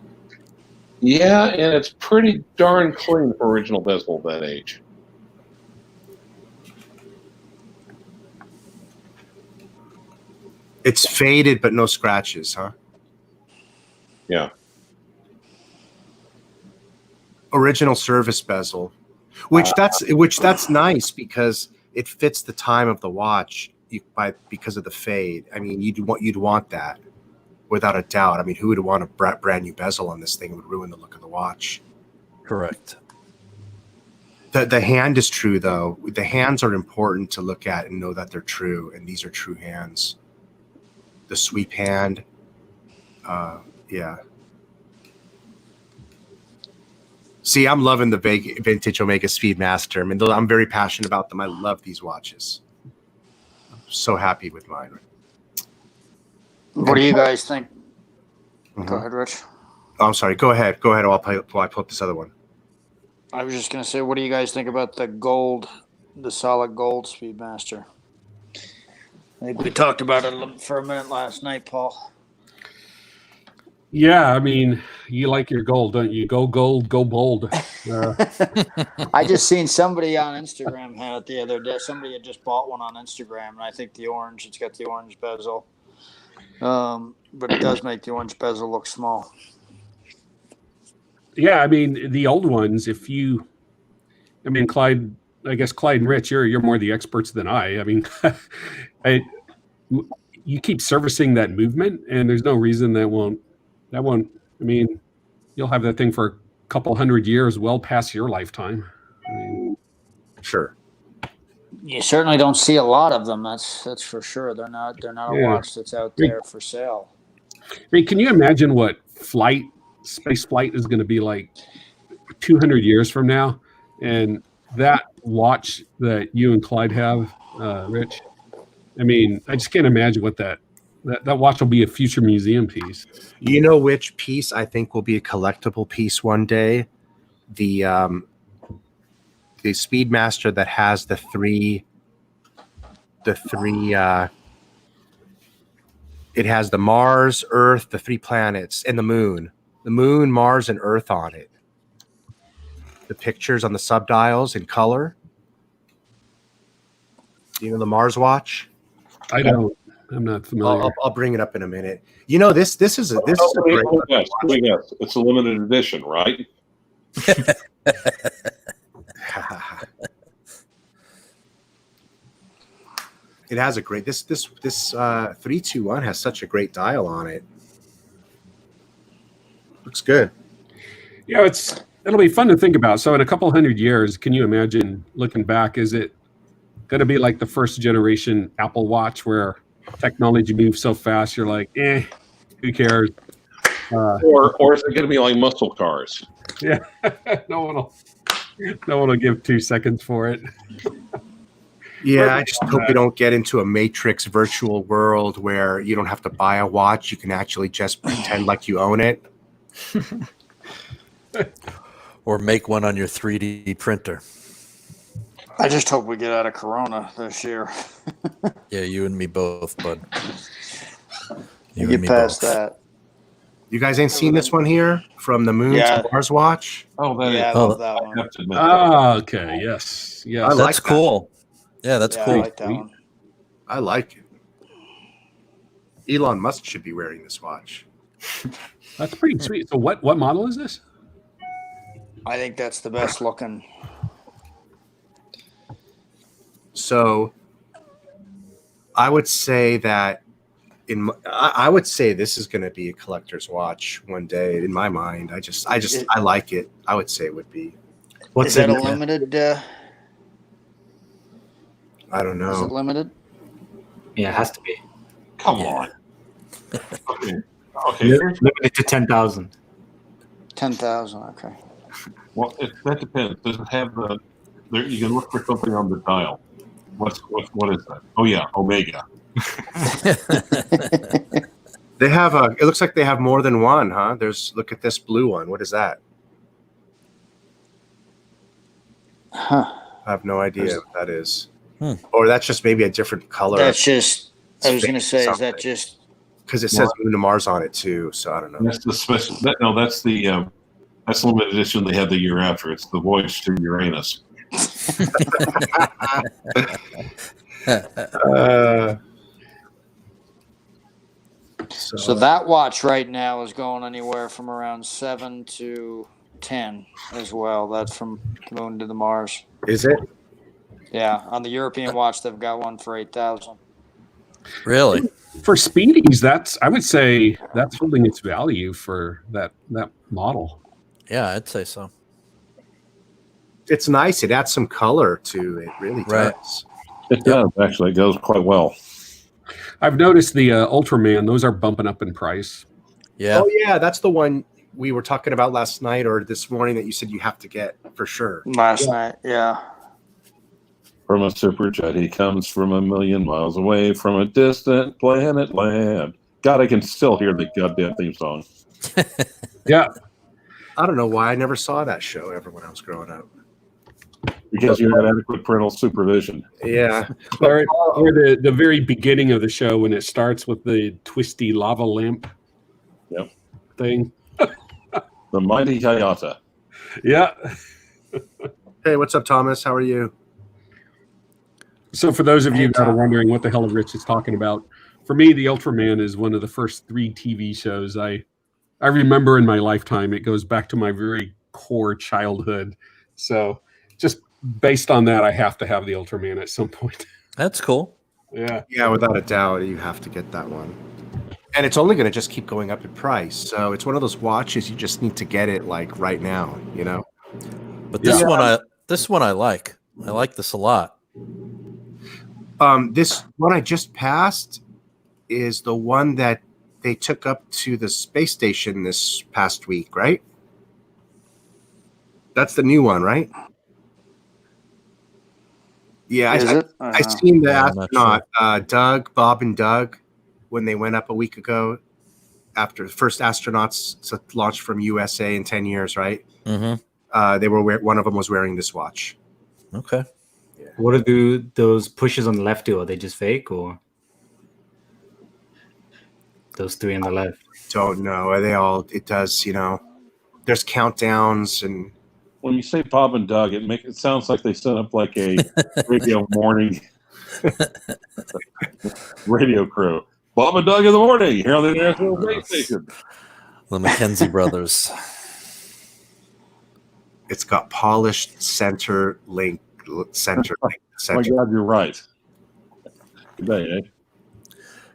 Yeah, and it's pretty darn clean for original bezel that age. It's faded, but no scratches, huh? Yeah. Original service bezel, which that's nice because it fits the time of the watch because of the fade. I mean, you'd want that without a doubt. I mean, who would want a brand new bezel on this thing? It would ruin the look of the watch. Correct. The hand is true, though. The hands are important to look at and know that they're true, and these are true hands. The sweep hand, yeah. See, I'm loving the vintage Omega Speedmaster. I mean, I'm very passionate about them. I love these watches. I'm so happy with mine. What do you guys think? Mhm. Go ahead, Rich. Oh, I'm sorry. Go ahead. While I pull up this other one. I was just going to say, what do you guys think about the solid gold Speedmaster? I think we talked about it for a minute last night, Paul. Yeah, I mean, you like your gold, don't you? Go gold, go bold. I just seen somebody on Instagram had it the other day. Somebody had just bought one on Instagram, and I think it's got the orange bezel. But it does make the orange bezel look small. Yeah, I mean, the old ones, Clyde, I guess Clyde and Rich, you're more the experts than I. I mean, you keep servicing that movement, and there's no reason that won't. I mean, you'll have that thing for a couple hundred years, well past your lifetime. I mean, Sure. You certainly don't see a lot of them. That's for sure. They're not a watch that's out there for sale. I mean, can you imagine what space flight is going to be like 200 years from now? And that watch that you and Clyde have, Rich, I mean, I just can't imagine what that watch will be a future museum piece. You know which piece I think will be a collectible piece one day? The Speedmaster that has the three it has the Mars, Earth, the 3 planets, and the Moon. The Moon, Mars, and Earth on it. The pictures on the subdials in color. You know the Mars watch? I don't. I'm not familiar. I'll bring it up in a minute. You know this is a great yes. It's a limited edition, right? It has a great this 321 has such a great dial on it. Looks good. Yeah, it'll be fun to think about. So in a couple hundred years, can you imagine looking back? Is it going to be like the first generation Apple Watch where technology moves so fast, you're like, who cares? Or is it going to be like muscle cars? Yeah, no one will give 2 seconds for it. Yeah, I just hope we don't get into a Matrix virtual world where you don't have to buy a watch. You can actually just pretend like you own it. Or make one on your 3D printer. I just hope we get out of Corona this year. Yeah, you and me both, bud. You get past that. You guys ain't seen this one here? From the Moon to Mars watch? Oh, I love that one. Oh, okay. Yes. I like that's cool. Yeah, that's cool. I like that one. I like it. Elon Musk should be wearing this watch. That's pretty sweet. So what model is this? I think that's the best looking. So I would say that I would say this is going to be a collector's watch one day in my mind. I like it. I would say it would be. Is that a limited? I don't know. Is it limited? Yeah, it has to be. Come on. Okay. Limited to 10,000. 10,000. Okay. Well, that depends. Does it have you can look for something on the dial. What is that? Oh yeah, Omega. They have it looks like they have more than one, huh? Look at this blue one. What is that? Huh. I have no idea what that is. Or that's just maybe a different color. That's just. I was going to say, is that just because it says Moon to Mars on it too? So I don't know. That's the special. That's the That's the limited edition they had the year after. It's the Voyage to Uranus. So that watch right now is going anywhere from around 7 to 10 as well. That's from the moon to the Mars. Is it? Yeah, on the European watch, they've got one for 8,000. Really? For speedies, I would say that's holding its value for that model. Yeah, I'd say so. It's nice. It adds some color to it. Really Right. does. It does, actually. It goes quite well. I've noticed the Ultraman; those are bumping up in price. Yeah. Oh yeah, that's the one we were talking about last night or this morning that you said you have to get for sure. Last night, yeah. From a superjet, he comes from a million miles away from a distant planet land. God, I can still hear the goddamn theme song. Yeah, I don't know why I never saw that show ever when I was growing up. Because you had adequate parental supervision. Yeah. or the very beginning of the show when it starts with the twisty lava lamp. Yep. Thing. The mighty Hayata. Yeah. Hey, what's up, Thomas? How are you? So for those of you that are wondering what the hell Rich is talking about, for me, the Ultraman is one of the first 3 TV shows I remember in my lifetime. It goes back to my very core childhood. So just based on that, I have to have the Ultraman at some point. That's cool. Yeah. Yeah, without a doubt, you have to get that one. And it's only going to just keep going up in price. So it's one of those watches you just need to get it like right now, you know. But this one I like. I like this a lot. This one I just passed is the one that they took up to the space station this past week, right? That's the new one, right? Yeah, I seen the astronaut, Bob and Doug, when they went up a week ago after the first astronauts to launch from USA in 10 years, right? Mm-hmm. They were one of them was wearing this watch. Okay. Yeah. What do those pushes on the left do? Are they just fake, or those 3 on the left? Don't know. Are they all? It does. You know, there's countdowns and. When you say Bob and Doug, it sounds like they set up like a radio morning radio crew. Bob and Doug in the morning here on the International Space Station. The Mackenzie brothers. It's got polished center link. Oh my God, you're right. Good day, eh?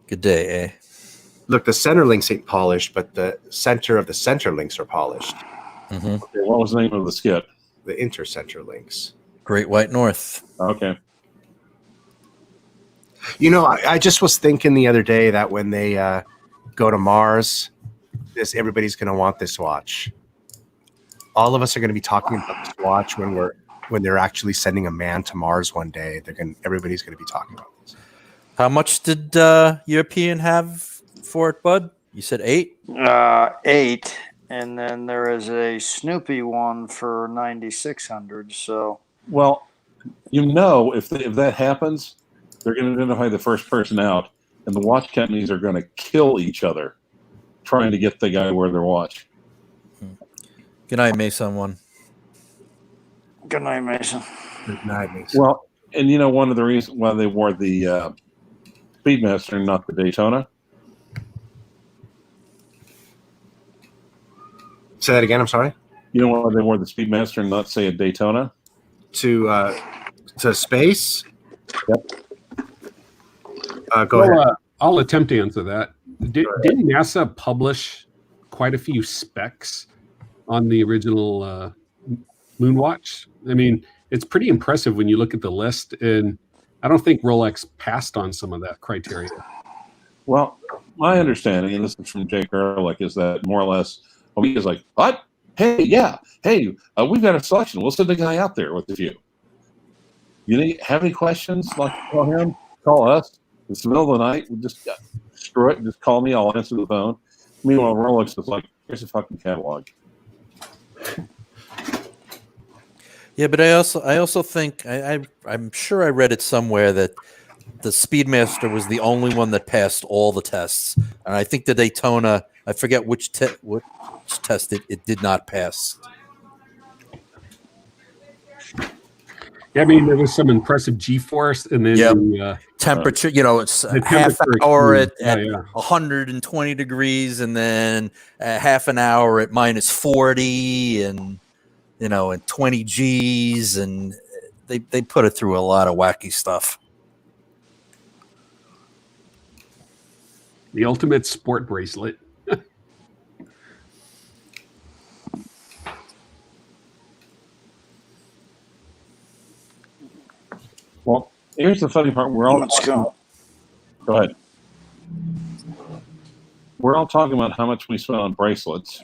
Good day, eh? Look, the center links ain't polished, but the center of the center links are polished. Mm-hmm. Okay, what was the name of the skit? The intercenter links. Great White North. Okay. You know, I just was thinking the other day that when they go to Mars, everybody's going to want this watch. All of us are going to be talking about this watch when they're actually sending a man to Mars one day. Everybody's going to be talking about this. How much did European have for it, Bud? You said 8? 8. And then there is a Snoopy one for 9,600. So, well, you know, if that happens, they're going to identify the first person out, and the watch companies are going to kill each other trying to get the guy to wear their watch. Good night, Mason. One. Good night, Mason. Good night, Mason. Well, and you know, one of the reasons why they wore the Speedmaster and not the Daytona. Say that again. I'm sorry. You know why they wore the Speedmaster and not, say, a Daytona? To space. Yep. Go ahead. I'll attempt to answer that. Didn't NASA publish quite a few specs on the original Moonwatch? I mean, it's pretty impressive when you look at the list, and I don't think Rolex passed on some of that criteria. Well, my understanding, and this is from Jake Ehrlich, is that more or less, he is like, what? Hey, yeah. Hey, we've got a selection. We'll send a guy out there with a few. You have any questions? Like, call him, call us. It's the middle of the night. We just screw it. Just call me. I'll answer the phone. Meanwhile, Rolex is like, here's a fucking catalog. Yeah, but I also think I'm sure I read it somewhere that Speedmaster was the only one that passed all the tests, and I think the Daytona, I forget which test it did not pass. Yeah, I mean, there was some impressive G-force, and then the temperature. It's the half temperature hour extreme. at 120 degrees, and then half an hour at minus 40, and and 20 Gs, and they put it through a lot of wacky stuff. The ultimate sport bracelet. Well, here's the funny part. Go ahead. We're all talking about how much we spend on bracelets,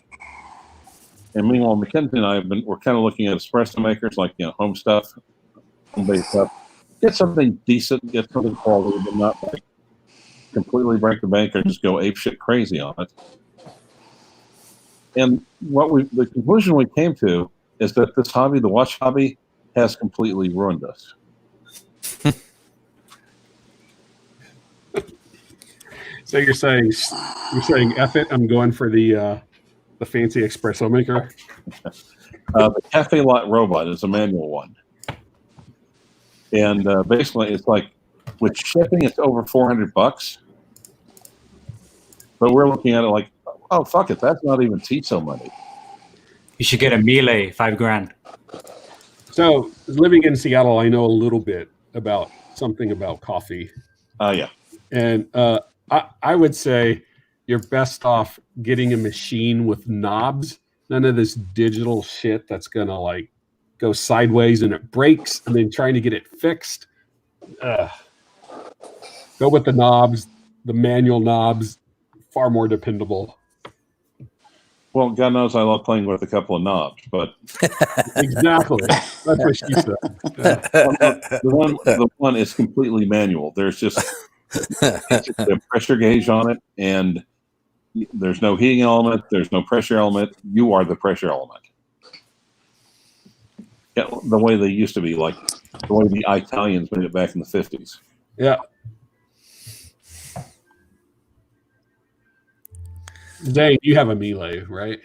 and meanwhile, Mackenzie and I we're kind of looking at espresso makers, like home stuff, home-based stuff. Get something decent, get something quality, but not like completely break the bank or just go apeshit crazy on it. And the conclusion we came to is that this hobby, the watch hobby, has completely ruined us. So you're saying F it, I'm going for the fancy espresso maker. The Cafe Lot Robot is a manual one, and basically it's like with shipping it's over $400, but we're looking at it like, oh fuck it, that's not even Tito money. You should get a Miele, $5,000. So living in Seattle, I know a little bit about coffee. Yeah. And I would say you're best off getting a machine with knobs. None of this digital shit that's going to go sideways and it breaks and then trying to get it fixed. Go with the knobs, the manual knobs, far more dependable. Well, God knows I love playing with a couple of knobs, but exactly. That's what she said. The one is completely manual. There's just a pressure gauge on it, and there's no heating element. There's no pressure element. You are the pressure element. Yeah, the way they used to be, like the way the Italians made it back in the 50s. Yeah. Dave, you have a Miele, right?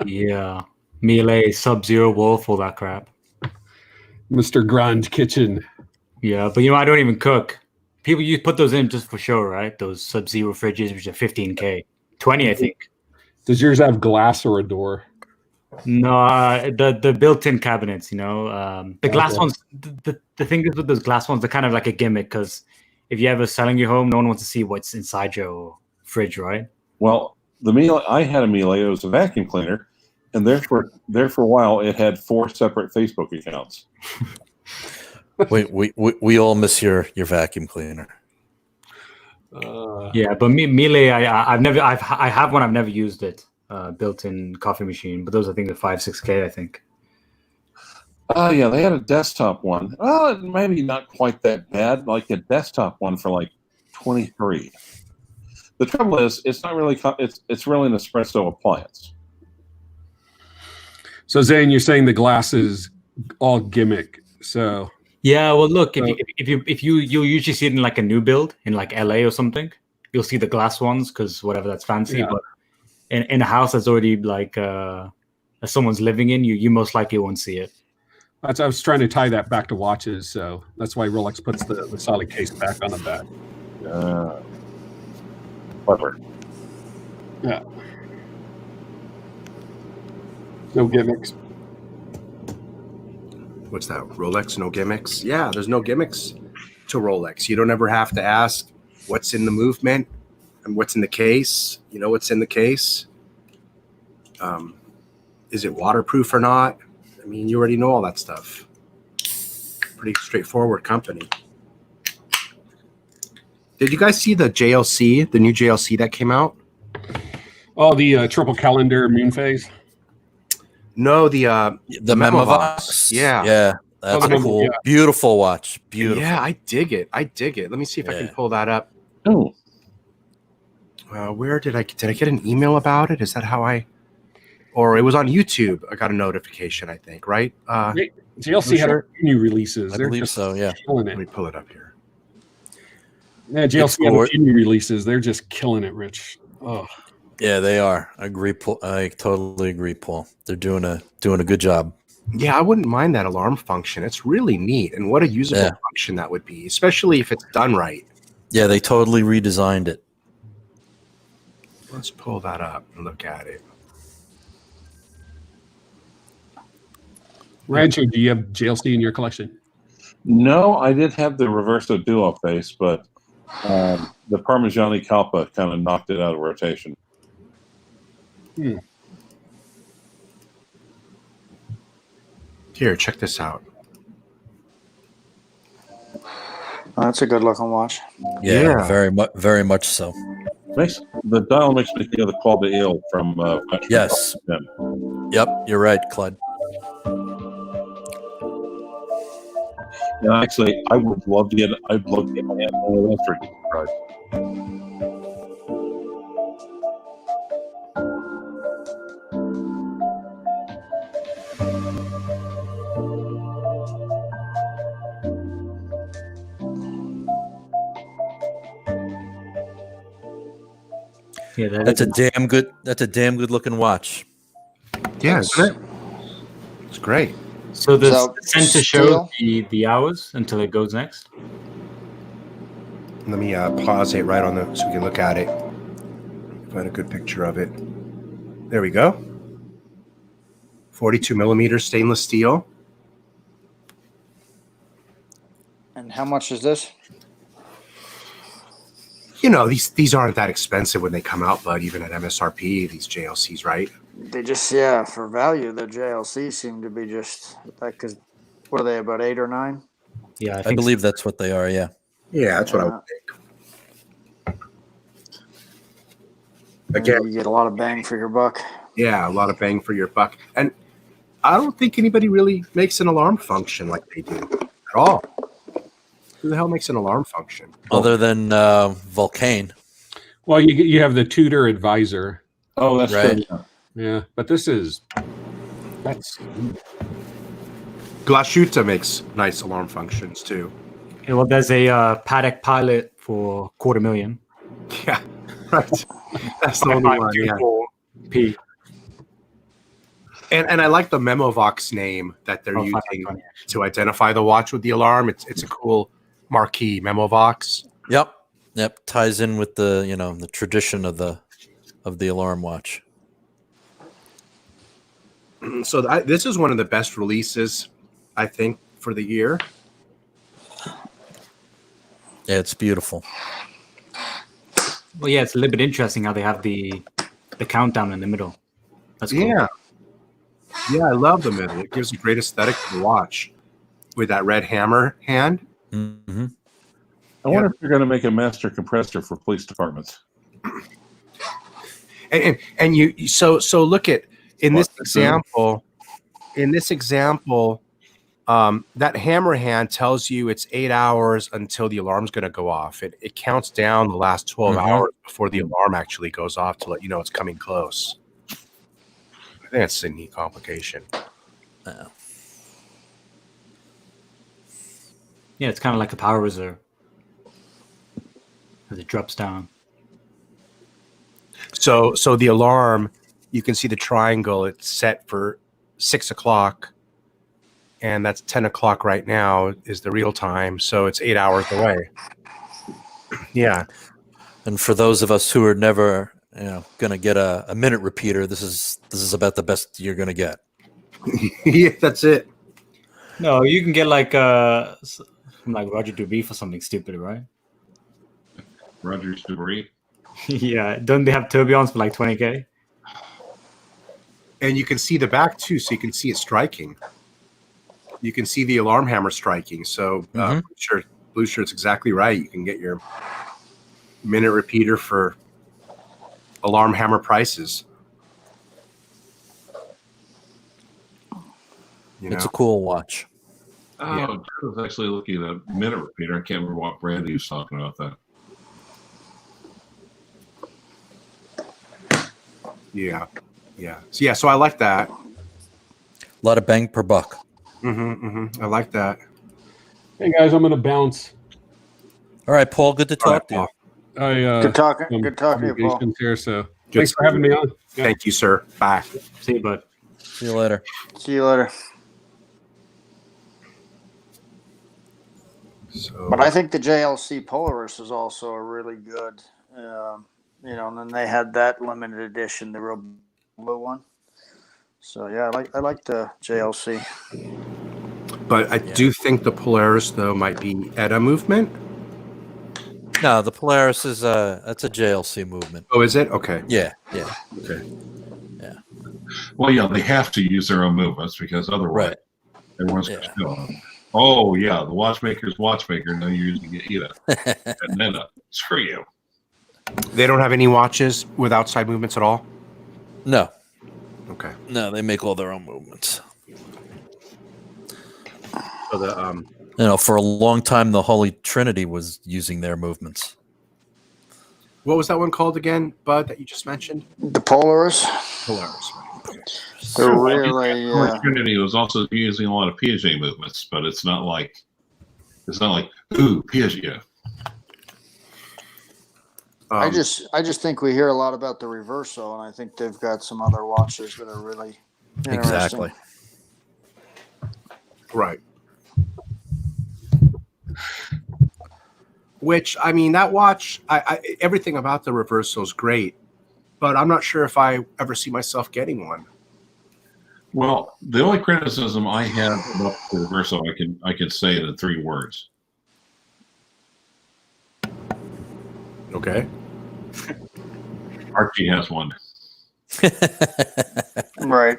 Yeah. Miele, Sub-Zero Wolf, all that crap. Mr. Grand Kitchen. Yeah, but I don't even cook. People, you put those in just for show, right? Those Sub-Zero fridges, which are $15K. 20, I think. Does yours have glass or a door? No, the built-in cabinets, the glass ones, the thing is with those glass ones, they're kind of like a gimmick, because if you're ever selling your home, no one wants to see what's inside your fridge, right? Well, the Miele, I had a Miele. It was a vacuum cleaner, and there for a while, it had 4 separate Facebook accounts. we all miss your vacuum cleaner. Yeah, but Miele, I have one. I've never used it. Built-in coffee machine, but those I think are $5-6K. I think. Yeah, they had a desktop one. Well, maybe not quite that bad. Like a desktop one for like $23. The trouble is, it's not really. It's really an espresso appliance. So Zane, you're saying the glass is all gimmick. So yeah, well, look, if you usually see it in like a new build in like LA or something, you'll see the glass ones because whatever, that's fancy. Yeah. But in a house that's already like someone's living in, you most likely won't see it. I was trying to tie that back to watches, so that's why Rolex puts the solid case back on the back. Clever. Yeah. No gimmicks. What's that? Rolex, no gimmicks? Yeah, there's no gimmicks to Rolex. You don't ever have to ask what's in the movement and what's in the case. You know what's in the case. Is it waterproof or not? I mean, you already know all that stuff. Pretty straightforward company. Did you guys see the JLC, the new JLC that came out? Oh, the triple calendar moon phase? No, the Memovox. Yeah. That's a cool, beautiful watch. Beautiful. Yeah, I dig it. Let me see if I can pull that up. Oh. Where did I get an email about it? Is that how or it was on YouTube. I got a notification, I think, right? JLC had new releases. I believe so, yeah. Let me pull it up here. Yeah, JLC on the new releases, they're just killing it, Rich. Oh. Yeah, they are. I agree, Paul. I totally agree, Paul. They're doing a good job. Yeah, I wouldn't mind that alarm function. It's really neat, and what a usable function that would be, especially if it's done right. Yeah, they totally redesigned it. Let's pull that up and look at it. Rancho, do you have JLC in your collection? No, I did have the Reverso Duo face, but the Parmigiani Calpa kind of knocked it out of rotation. Here, check this out. That's a good looking watch. Yeah. very much so. The dial makes me think of the Claude de Ile from yes. Yep, you're right, Claude. And actually, I'd love to get my hands on a for price. Yeah, that's a damn good looking watch. Yeah, isn't it? It's great. So the center shows the hours until it goes next. Let me pause it right on so we can look at it. Find a good picture of it. There we go. 42 millimeter stainless steel. And how much is this? You know, these aren't that expensive when they come out, but even at MSRP, these JLCs, right? They just, for value, the JLC seem to be just like, because what are they, about 8 or 9? Yeah, I believe that's what they are. Yeah. Yeah, that's what I would think. Again, you get a lot of bang for your buck. Yeah, a lot of bang for your buck. And I don't think anybody really makes an alarm function like they do at all. Who the hell makes an alarm function? Other than Vulcane. Well, you have the Tudor Advisor. Oh, that's right. True. Yeah, but that's Glashütte makes nice alarm functions too. Yeah, well, there's a Patek Pilot for $250,000. Yeah, right. That's the only one. Yeah. P. And I like the Memovox name that they're using to identify the watch with the alarm. It's a cool marquee, Memovox. Yep. Ties in with the the tradition of the alarm watch. So this is one of the best releases, I think, for the year. Yeah, it's beautiful. Well, yeah, it's a little bit interesting how they have the countdown in the middle. That's cool. Yeah, I love the middle. It gives a great aesthetic to the watch with that red hammer hand. Mm-hmm. I wonder if they're going to make a master compressor for police departments. And you so look at this example, that hammer hand tells you it's 8 hours until the alarm's going to go off. It counts down the last 12 hours before the alarm actually goes off to let you know it's coming close. I think that's a neat complication. Yeah, it's kind of like a power reserve as it drops down. So the alarm, you can see the triangle. It's set for 6 o'clock, and that's 10 o'clock right now is the real time. So it's 8 hours away. Yeah. And for those of us who are never, going to get a minute repeater, this is about the best you're going to get. Yeah, that's it. No, you can get like Roger Dubuis for something stupid, right? Roger Dubuis. Yeah, don't they have tourbillons for like $20,000? And you can see the back too, so you can see it striking. You can see the alarm hammer striking. So Blue Shirt's exactly right. You can get your minute repeater for alarm hammer prices. It's a cool watch. Oh, I was actually looking at a minute repeater. I can't remember what brand he was talking about that. Yeah. So I like that. A lot of bang per buck. I like that. Hey guys, I'm gonna bounce. All right, Paul. Good to talk to you. Good talking. Good talking to you, Paul. Here, so Good thanks for having me on. Yeah. Thank you, sir. Bye. See you, bud. See you later. See you later. So, But I think the JLC Polaris is also a really good, and then they had that limited edition, the real blue one. So yeah, I like the JLC. but I do think the Polaris though might be at a movement. No, the Polaris is that's a JLC movement. Oh, is it? Okay. Yeah. Okay. Well, yeah, they have to use their own movements because otherwise everyone's going to go, oh, yeah, the watchmaker's watchmaker. No, you're using it either. And then screw you. They don't have any watches with outside movements at all? No. Okay. No, they make all their own movements. So the for a long time, the Holy Trinity was using their movements. what was that one called again, Bud, that you just mentioned? The Polaris. Polaris. Right. Okay. They're really. Trinity was also using a lot of Piaget movements, but it's not like ooh, Piaget. I just think we hear a lot about the Reverso, and I think they've got some other watches that are really interesting. Exactly. Right. Which, I mean, that watch, I everything about the Reverso is great, but I'm not sure if I ever see myself getting one. Well, the only criticism I have about the Reverso, I can say it in 3 words. Okay. Archie has one. Right.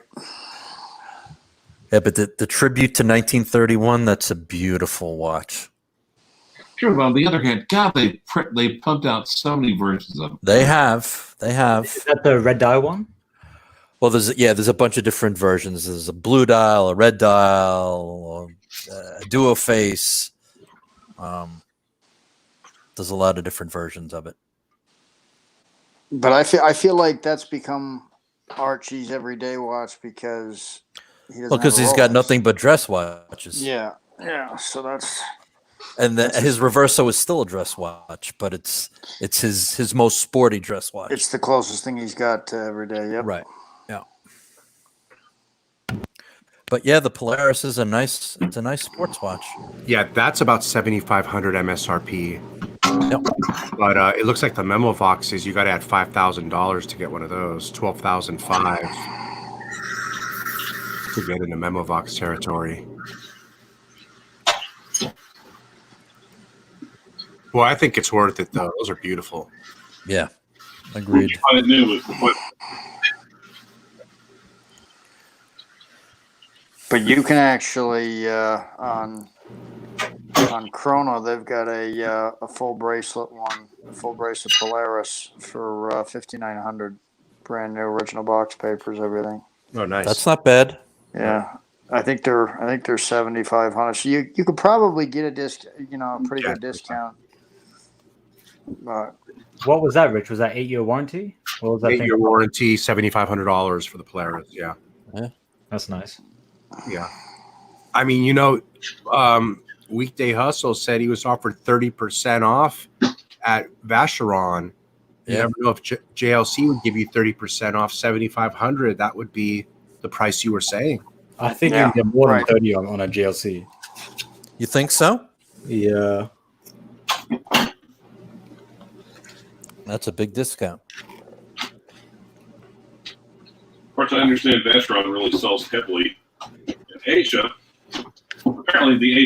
Yeah, but the tribute to 1931, that's a beautiful watch. Sure, but on the other hand, God, they pumped out so many versions of them. They have. Is that the red dye one? Well, there's a bunch of different versions. There's a blue dial, a red dial, a duo face. There's a lot of different versions of it. But I feel like that's become Archie's everyday watch because he doesn't. Because he's got nothing but dress watches. Yeah. So that's. And his Reverso is still a dress watch, but it's his most sporty dress watch. It's the closest thing he's got to every day. Yep. Right. Yeah. But yeah, the Polaris is a nice sports watch. Yeah, that's about 7,500 MSRP. Yep. But it looks like the memo boxes, you got to add $5,000 to get one of those. 12,500 to get into memo box territory. Well, I think it's worth it though. Those are beautiful. Yeah, agreed. I knew it. But you can actually on Chrono, they've got a full bracelet one, a full bracelet Polaris for 5,900, brand new original box papers, everything. Oh, nice. That's not bad. Yeah, I think they're 7,500. So you could probably get a pretty good discount. But What was that, Rich? Was that 8-year warranty? What was that 8-year warranty, $7,500 for the Polaris. Yeah. That's nice. Yeah. I mean, Weekday Hustle said he was offered 30% off at Vacheron. You never know if JLC would give you 30% off 7,500. That would be the price you were saying. I think you can get more than 30 on a JLC. You think so? Yeah. That's a big discount. Of course, I understand Vacheron really sells heavily in Asia. Apparently, the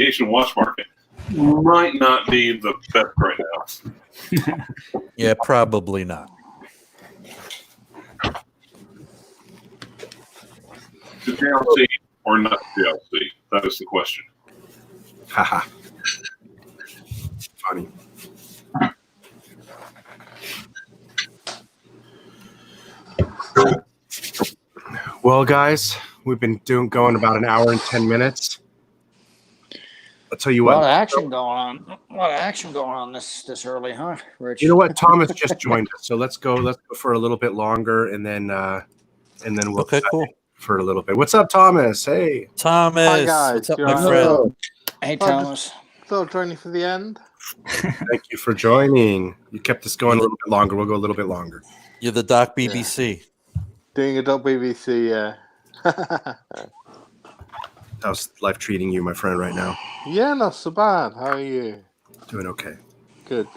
Asian watch market might not be the best right now. Yeah, probably not. The JLC or not JLC? That is the question. Haha. Funny. Well, guys, we've been going about an hour and 10 minutes. I'll tell you what. A lot of action going on this early, huh, Rich? You know what? Thomas just joined us, so let's go for a little bit longer, and then we'll okay, cool. for a little bit. What's up, Thomas? Hey, Thomas. Hi guys. What's up, You my all right? friend? Hey, Thomas. Still joining for the end. Thank you for joining. You kept us going a little bit longer. We'll go a little bit longer. You're the Doc BBC. Doing a .bbc, yeah. How's life treating you, my friend, right now? Yeah, not so bad. How are you? Doing okay. Good.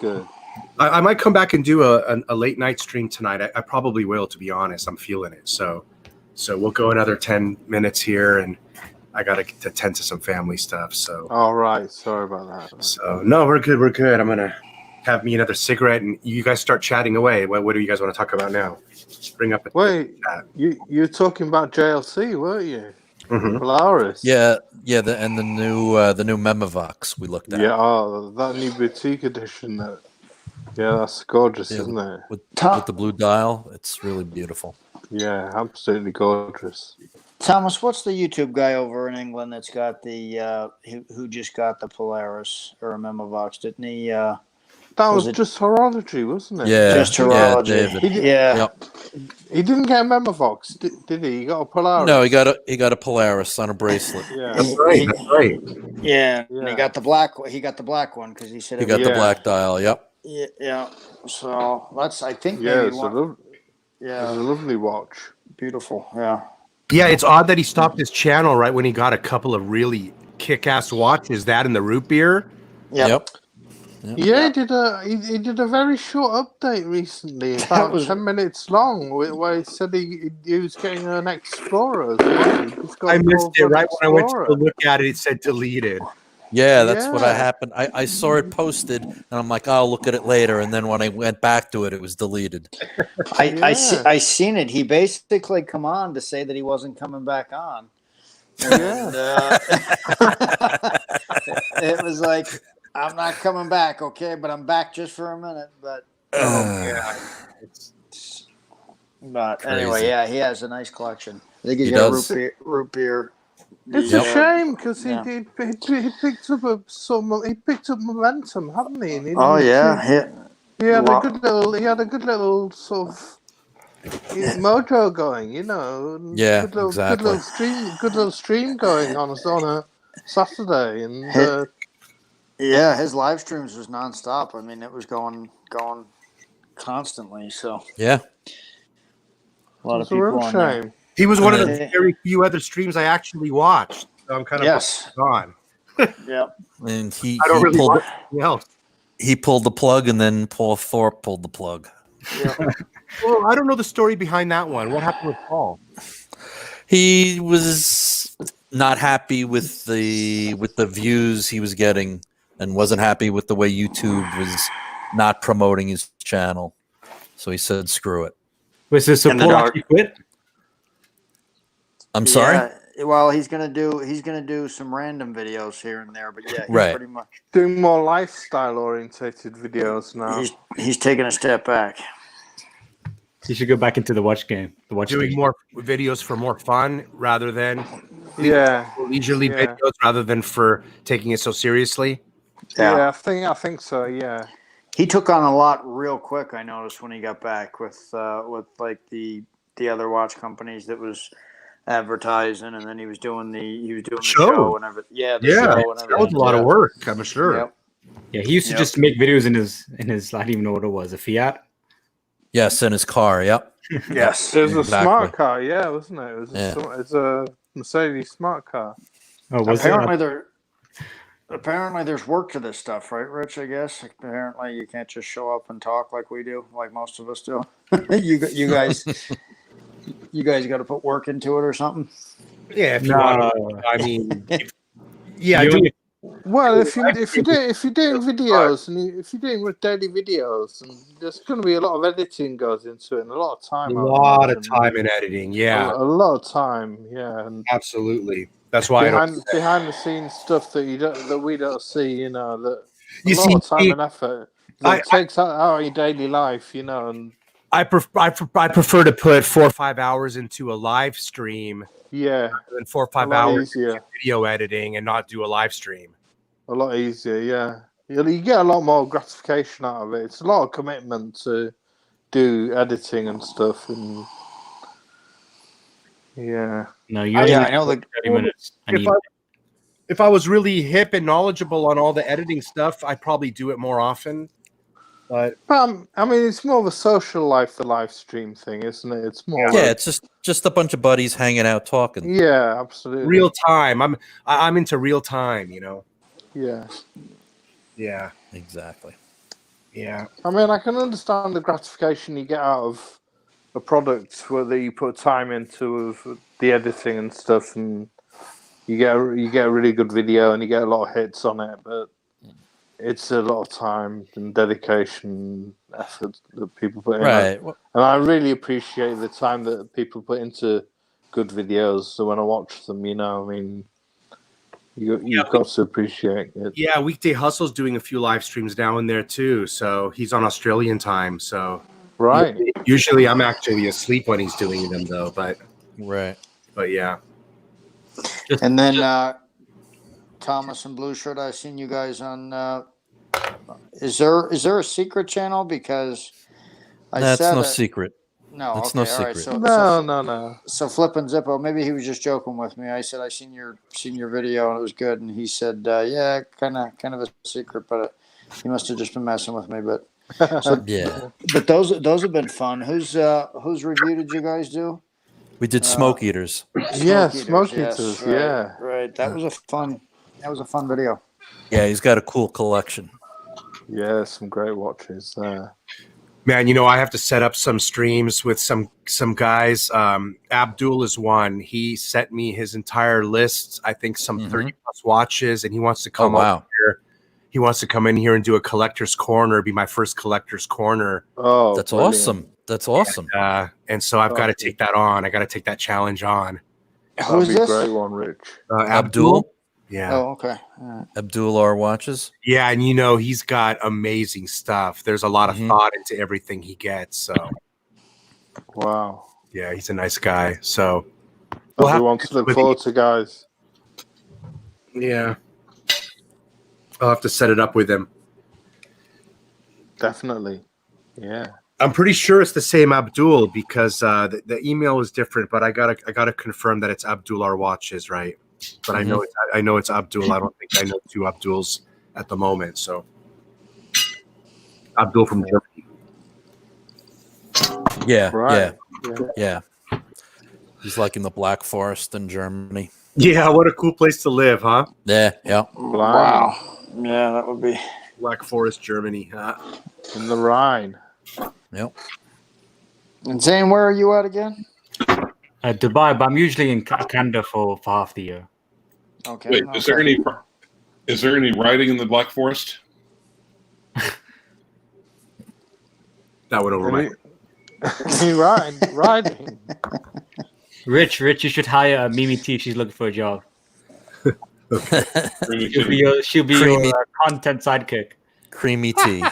I might come back and do a late night stream tonight. I probably will, to be honest. I'm feeling it. So we'll go another 10 minutes here, and I got to attend to some family stuff. So. All right. Sorry about that. So no, we're good. I'm gonna have me another cigarette, and you guys start chatting away. What do you guys want to talk about now? Bring up. Wait, you're talking about JLC, weren't you? Mm-hmm. Polaris. Yeah, the new Memovox we looked at. Yeah, that new boutique edition. That's gorgeous, isn't it? With the blue dial, it's really beautiful. Yeah, absolutely gorgeous. Thomas, what's the YouTube guy over in England that's got the who just got the Polaris or a Memovox? Didn't he? That was just Horology, wasn't it? Yeah, just Horology. Yeah, David. Yep. He didn't get a Memovox, did he? He got a Polaris. No, he got a Polaris on a bracelet. Yeah, That's right. Yeah, and he got the black. He got the black one because he said He got the black dial. Yep. Yeah. So that's I think yeah, maybe it's a lovely watch. Beautiful. Yeah. Yeah, it's odd that he stopped his channel right when he got a couple of really kick-ass watches. That and the root beer. Yep. Yeah, he did a very short update recently, about 10 minutes long, where he said he was getting an Explorer as well. I missed it right when I went to look at it. It said deleted. Yeah, that's what happened. I saw it posted, and I'm like, I'll look at it later. And then when I went back to it, it was deleted. I seen it. He basically come on to say that he wasn't coming back on. And, it was like, I'm not coming back, okay, but I'm back just for a minute. But but anyway, yeah, he has a nice collection. I think he's got root beer. It's a shame because he picked up momentum, hadn't he? And he he had a good little sort of mojo going, you know. Yeah, exactly. Good little stream going on a Saturday, and his live streams was nonstop. I mean, it was going constantly. So yeah, a lot of people on there. He was one of the very few other streams I actually watched. So I'm kind of gone. Yeah, and he pulled the plug, and then Paul Thorpe pulled the plug. Yeah. Well, I don't know the story behind that one. What happened with Paul? He was not happy with the views he was getting, and wasn't happy with the way YouTube was not promoting his channel. So he said, "Screw it." Was this Paul actually quit? I'm sorry. Yeah, well, he's gonna do some random videos here and there, but he's pretty much doing more lifestyle orientated videos now. He's taking a step back. You should go back into the watch game. Doing more videos for more fun rather than leisurely videos rather than for taking it so seriously. Yeah, I think so. Yeah. He took on a lot real quick. I noticed when he got back with like the other watch companies that was advertising, and then he was doing the show and everything. Yeah, the show and everything. That was a lot of work, I'm sure. Yep. Yeah, he used to just make videos in his I don't even know what it was, a Fiat. Yes, in his car. Yep. Yes, it was a smart car. Yeah, wasn't it? It's a Mercedes smart car. Oh, was Apparently, there's work to this stuff, right, Rich? I guess apparently you can't just show up and talk like we do, like most of us do. You guys got to put work into it or something. Yeah, if you want to. I mean, well, if you're doing videos and if you're doing daily videos, and there's going to be a lot of editing goes into it, and a lot of time. A lot of time in editing. Yeah, a lot of time. Yeah, and absolutely. That's why behind the scenes stuff that we don't see, you know, that a lot of time and effort that takes out of your daily life, you know. And I prefer to put 4 or 5 hours into a live stream, than 4 or 5 hours video editing and not do a live stream. A lot easier, yeah. You get a lot more gratification out of it. It's a lot of commitment to do editing and stuff, and No, I know 30 minutes. if I was really hip and knowledgeable on all the editing stuff, I'd probably do it more often. But I mean, it's more of a social life, the live stream thing, isn't it? It's more. Yeah, it's just a bunch of buddies hanging out talking. Yeah, absolutely. Real time. I'm into real time. Yeah. Yeah. Exactly. Yeah. I mean, I can understand the gratification you get out of a product whether you put time into of the editing and stuff, and you get a really good video and you get a lot of hits on it, but it's a lot of time and dedication, effort that people put in. Right. And I really appreciate the time that people put into good videos. So when I watch them, I mean, you've got to appreciate it. Yeah, Weekday Hustle's doing a few live streams now and there too. So he's on Australian time. So right. Usually I'm actually asleep when he's doing them though. But yeah. And then Thomas and Blue Shirt, I've seen you guys on. Is there a secret channel? Because that's no secret. No, that's okay, no all secret. Right. No. So Flippin' Zippo, maybe he was just joking with me. I said I seen your video and it was good, and he said, yeah, kind of a secret, but he must have just been messing with me. But yeah. But those have been fun. Whose review did you guys do? We did Smoke Eaters. Smoke Eaters. Right, yeah. Right. That was a fun video. Yeah, he's got a cool collection. Yeah, some great watches there. Man, I have to set up some streams with some guys. Abdul is one. He sent me his entire list. I think some 30 plus watches, and he wants to come over here. He wants to come in here and do a collector's corner. Be my first collector's corner. Oh, that's brilliant. awesome. That's awesome. And so I've got to take that on. I got to take that challenge on. Who's this? Great one, Rich. Abdul. Yeah. Oh, okay. All right. Abdul R watches. Yeah, and he's got amazing stuff. There's a lot of thought into everything he gets. So. Wow. Yeah, he's a nice guy. So. We want to look forward to, guys. Yeah. I'll have to set it up with him. Definitely. Yeah. I'm pretty sure it's the same Abdul because the email is different, but I gotta confirm that it's Abdul R watches, right? But I know it's Abdul. I don't think I know two Abduls at the moment. So Abdul from Germany. Yeah, right. Yeah. He's like in the Black Forest in Germany. Yeah, what a cool place to live, huh? Yeah. Wow. Yeah, that would be Black Forest, Germany, huh? In the Rhine. Yep. And Zane, where are you at again? Dubai, but I'm usually in Canada for half the year. Okay. Wait, is there any riding in the Black Forest? That went over my. Riding. Rich, you should hire Mimi T if she's looking for a job. She'll be your content sidekick. Creamy tea.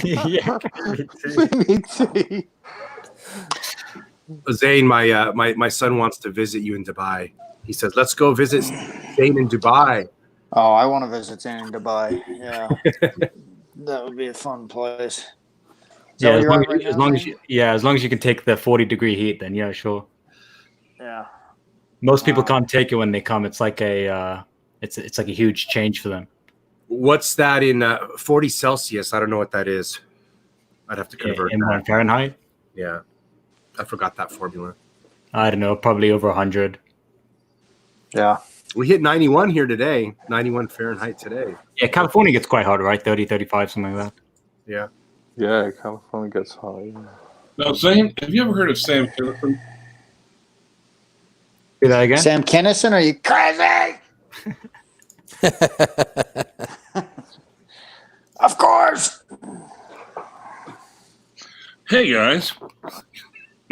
Yeah. Creamy tea. Zane, my son wants to visit you in Dubai. He says, "Let's go visit Zane in Dubai." Oh, I want to visit Zane in Dubai. Yeah, that would be a fun place. Yeah, as long as you can take the 40-degree heat, then yeah, sure. Yeah. Most people can't take it when they come. It's like it's like a huge change for them. What's that in 40 Celsius? I don't know what that is. I'd have to convert in that. Fahrenheit. Yeah, I forgot that formula. I don't know, probably over 100. Yeah. We hit 91 here today, 91 Fahrenheit today. Yeah, California gets quite hot, right? 30, 35, something like that. Yeah. Yeah, California gets hot. Yeah. Now, Zane, have you ever heard of Sam Kinison? Do that again? Sam Kinison, are you crazy? Of course. Hey, guys.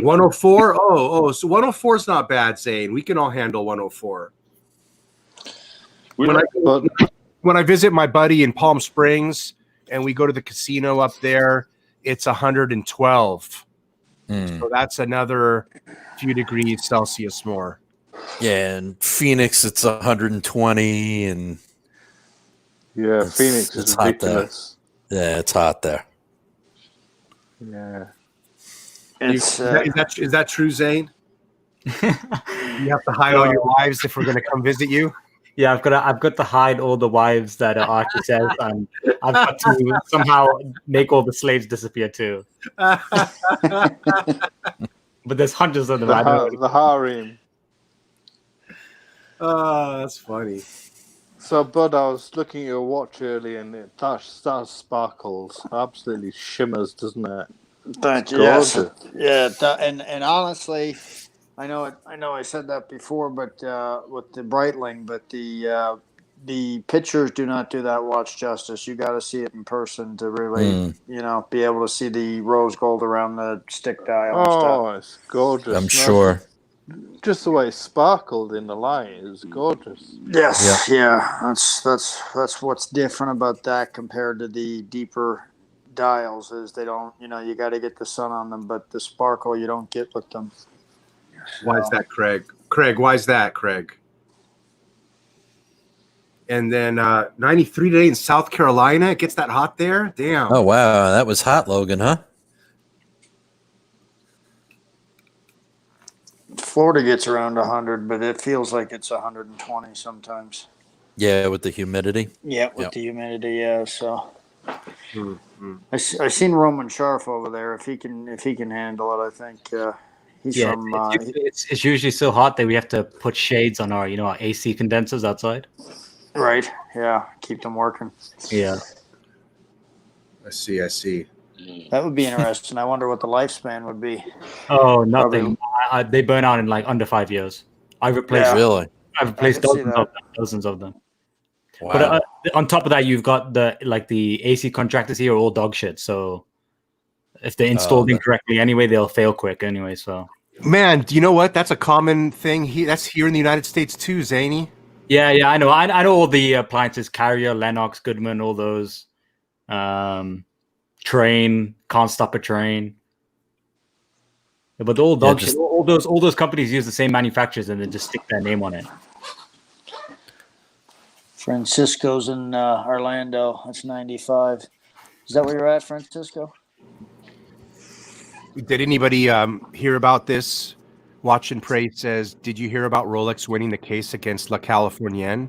104? Oh, so 104 is not bad, Zane. We can all handle 104. When I visit my buddy in Palm Springs and we go to the casino up there, it's 112. So that's another few degrees Celsius more. Yeah, and Phoenix, it's 120, and Phoenix is ridiculous. Yeah, it's hot there. Yeah. It's Is that true, Zane? You have to hide all your wives if we're going to come visit you? Yeah, I've got to hide all the wives that Archie says, and I've got to somehow make all the slaves disappear too. But there's hundreds of them. I don't know. The harem. Oh, that's funny. So, Bud, I was looking at your watch earlier, and that sparkles, absolutely shimmers, doesn't it? Thank you. Gorgeous. Yes. Yeah, and honestly, I know I said that before, but with the Breitling, but the pictures do not do that watch justice. You got to see it in person to really, be able to see the rose gold around the stick dial and stuff. Oh, it's gorgeous. I'm sure. Just the way it sparkled in the light is gorgeous. Yes, yeah. That's what's different about that compared to the deeper dials is they don't, you got to get the sun on them, but the sparkle you don't get with them. Why is that, Craig? Craig, why is that, Craig? And then 93 today in South Carolina. It gets that hot there? Damn. Oh, wow. That was hot, Logan, huh? Florida gets around 100, but it feels like it's 120 sometimes. Yeah, with the humidity. Yeah, with the humidity, yeah. So I seen Roman Sharf over there. If he can handle it, I think he's from. It's usually so hot that we have to put shades on our our AC condensers outside. Right. Yeah. Keep them working. Yeah. I see. That would be interesting. I wonder what the lifespan would be. Oh, nothing. They burn out in like under 5 years. I've replaced dozens of them. Wow. But on top of that, you've got the AC contractors here are all dog shit. So if they're installed incorrectly anyway, they'll fail quick anyway. So Man, do you know what? That's a common thing. That's here in the United States too, Zany. Yeah, I know. I know all the appliances: Carrier, Lennox, Goodman, all those. Train, can't stop a train. But all dog shit. All those companies use the same manufacturers and then just stick their name on it. Francisco's in Orlando. That's 95. Is that where you're at, Francisco? Did anybody hear about this? Watch and Pray says, did you hear about Rolex winning the case against La Californienne?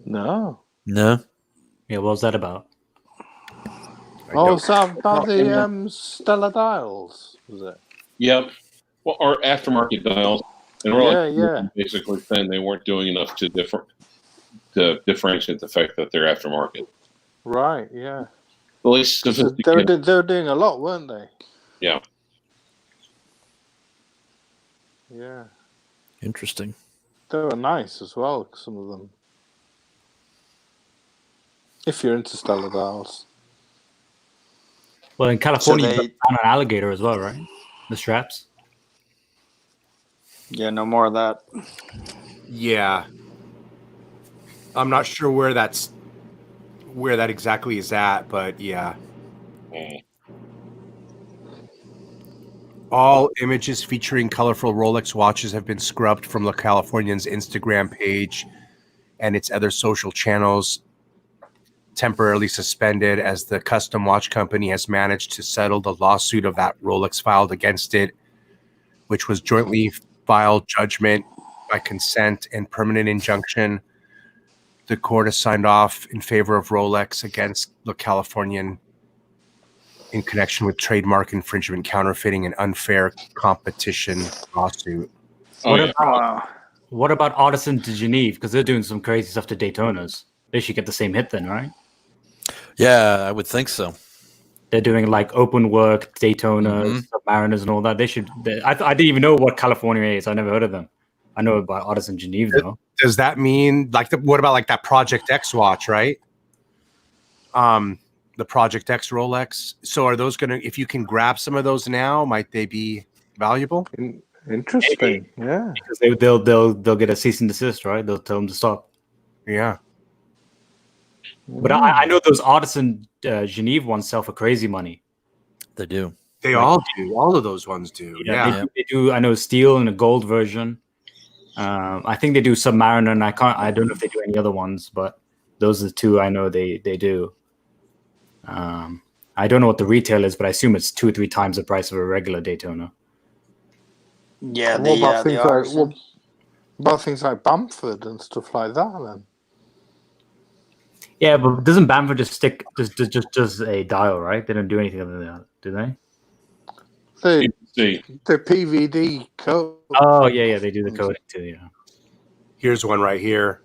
No. No. Yeah, what was that about? Is that about the Stella dials, was it? Yep. Well, or aftermarket dials. And Rolex basically saying they weren't doing enough to differentiate the fact that they're aftermarket. Right, yeah. At least they were doing a lot, weren't they? Yeah. Yeah. Interesting. They were nice as well, some of them. If you're into Stella dials. Well, in California, you got an alligator as well, right? The straps. Yeah, no more of that. Yeah. I'm not sure where that exactly is at, but yeah. All images featuring colorful Rolex watches have been scrubbed from La Californienne's Instagram page and its other social channels, temporarily suspended as the custom watch company has managed to settle the lawsuit of that Rolex filed against it, which was jointly filed judgment by consent and permanent injunction. The court has signed off in favor of Rolex against La Californienne in connection with trademark infringement, counterfeiting, and unfair competition lawsuit. What about Artisan de Genève? Because they're doing some crazy stuff to Daytonas. They should get the same hit then, right? Yeah, I would think so. They're doing like open work, Daytonas, Submariners, and all that. They should. I didn't even know what California is. I never heard of them. I know about Artisan Genève though. Does that mean what about like that Project X watch, right? The Project X Rolex. So are those gonna? If you can grab some of those now, might they be valuable? Interesting. Maybe. Yeah. Because they'll get a cease and desist, right? They'll tell them to stop. Yeah. But I know those Artisan Genève ones sell for crazy money. They do. They all do. All of those ones do. Yeah. They do. I know steel and a gold version. I think they do Submariner, and I don't know if they do any other ones, but those are the two I know they do. I don't know what the retail is, but I assume it's 2 or 3 times the price of a regular Daytona. Yeah, About things like Bamford and stuff like that, then. Yeah, but doesn't Bamford just stick just a dial, right? They don't do anything other than that, do they? The PVD code. Oh yeah, they do the coding too. Yeah. Here's one right here.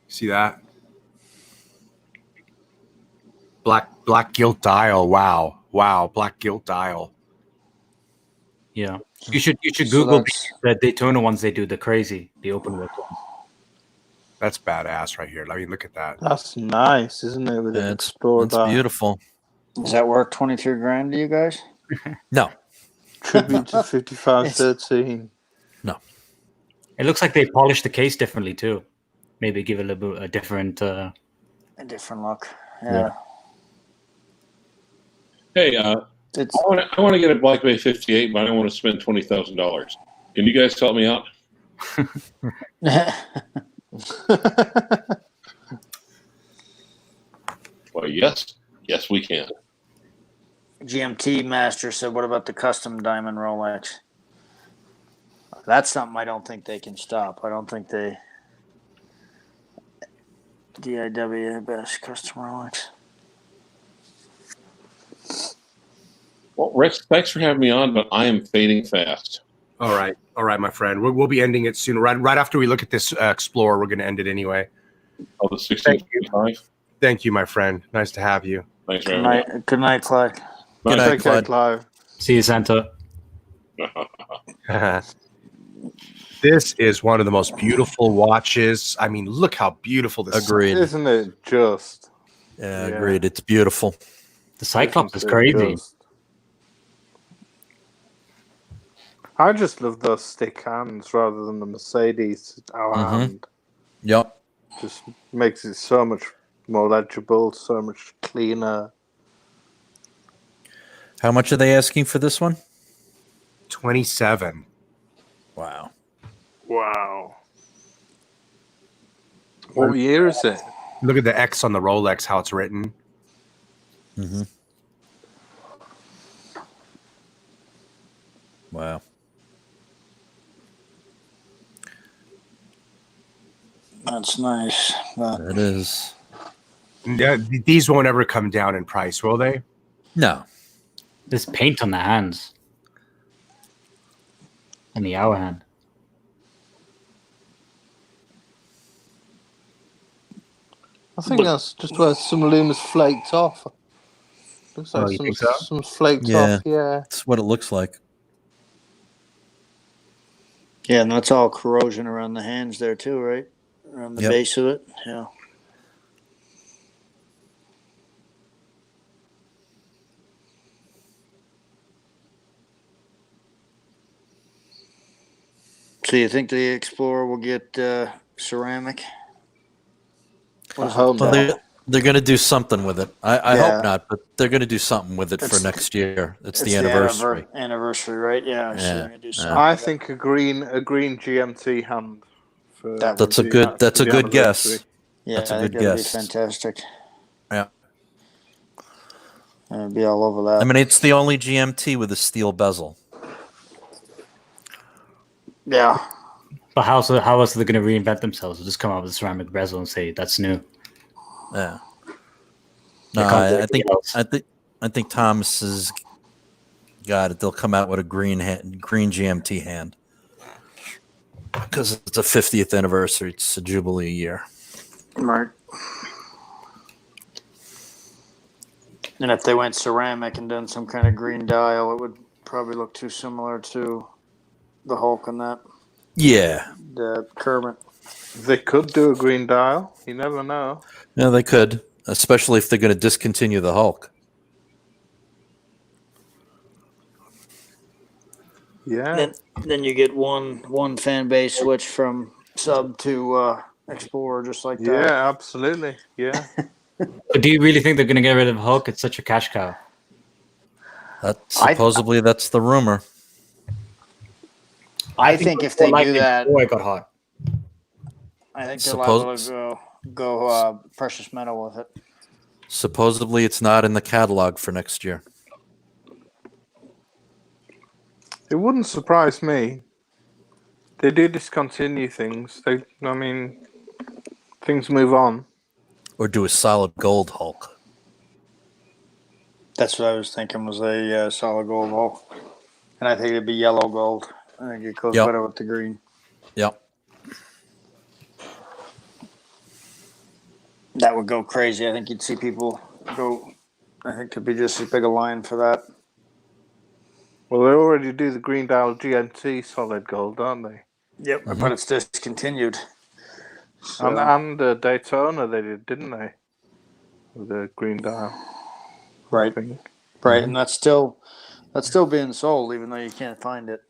See that? Black gilt dial. Wow, black gilt dial. Yeah. You should So Google that's- the Daytona ones. They do the crazy, the open work ones. That's badass right here. I mean, look at that. That's nice, isn't it? With an Explorer It's dial. beautiful. Is that worth 23 grand to you guys? No, Tribute to 5513. It looks like they polished the case differently too. Maybe give it a little bit a different. A different look. Yeah. Hey, I It's want to get a Black Bay 58, but I don't want to spend $20,000. Can you guys help me out? Well, yes, we can. GMT Master said, what about the custom diamond Rolex? That's something I don't think they can stop. I don't think they... DIW best custom Rolex. Well, Rex, thanks for having me on, but I am fading fast. All right, my friend. We'll be ending it soon. Right after we look at this Explorer, we're going to end it anyway. Oh, the 1655? Thank you, my friend. Nice to have you. Thanks for Good having me. night, good night, Clyde. Good night, Okay, Clyde. Clive. See you, Santa. This is one of the most beautiful watches. I mean, look how beautiful this Agreed. Isn't it just? Yeah, agreed. It's beautiful. The Cyclops is Isn't it crazy. just? I just love those stick hands rather than the Mercedes our hand. Yep. Just makes it so much more legible, so much cleaner. How much are they asking for this one? 27. Wow. Wow. What year is it? Look at the X on the Rolex, how it's written. Mm-hmm. Wow. That's nice. It is. Yeah, these won't ever come down in price, will they? No. There's paint on the hands. On the hour hand. I think that's just where some aluminum's flaked off. Looks Oh, like you some, think so? some flaked Yeah. off, yeah. That's what it looks like. Yeah, and that's all corrosion around the hands there too, right? Around the Yep. base of it. Yeah. So you think the Explorer will get ceramic? I hope Well, not. they're going to do something with it. I Yeah. hope not, but they're going to do something with it for It's- next year. It's the It's anniversary. Anniversary, right? Yeah. So Yeah. they're gonna do something I with it. think a green GMT hand. That's a good guess. Yeah, That's a I think good that'd guess. be fantastic. Yeah. I'd be all over that. I mean, it's the only GMT with a steel bezel. Yeah. But how else are they going to reinvent themselves? They'll just come out with a ceramic bezel and say that's new. Yeah. They No, can't do I anything else. think Thomas has got it. They'll come out with a green GMT hand because it's a 50th anniversary. It's a Jubilee year. Right. And if they went ceramic and done some kind of green dial, it would probably look too similar to the Hulk and that. Yeah. The Kermit. They could do a green dial. You never know. Yeah, they could, especially if they're going to discontinue the Hulk. Yeah. Then you get one fan base switch from sub to Explorer, just like that. Yeah, absolutely. Yeah. But do you really think they're going to get rid of Hulk? It's such a cash cow. Supposedly that's the rumor. I think if they do that, boy, got hot. I think they're liable to go precious metal with it. Supposedly it's not in the catalog for next year. It wouldn't surprise me. They do discontinue things. Things move on. Or do a solid gold Hulk. That's what I was thinking was a solid gold Hulk. And I think it'd be yellow gold. I think it goes better with the green. Yep. That would go crazy. I think you'd see people go. I think there'd be just as big a line for that. Well, they already do the green dial GNT solid gold, don't they? Yep, but it's discontinued. So. And Daytona they did, didn't they? With the green dial. Right. Right, and that's still being sold, even though you can't find it.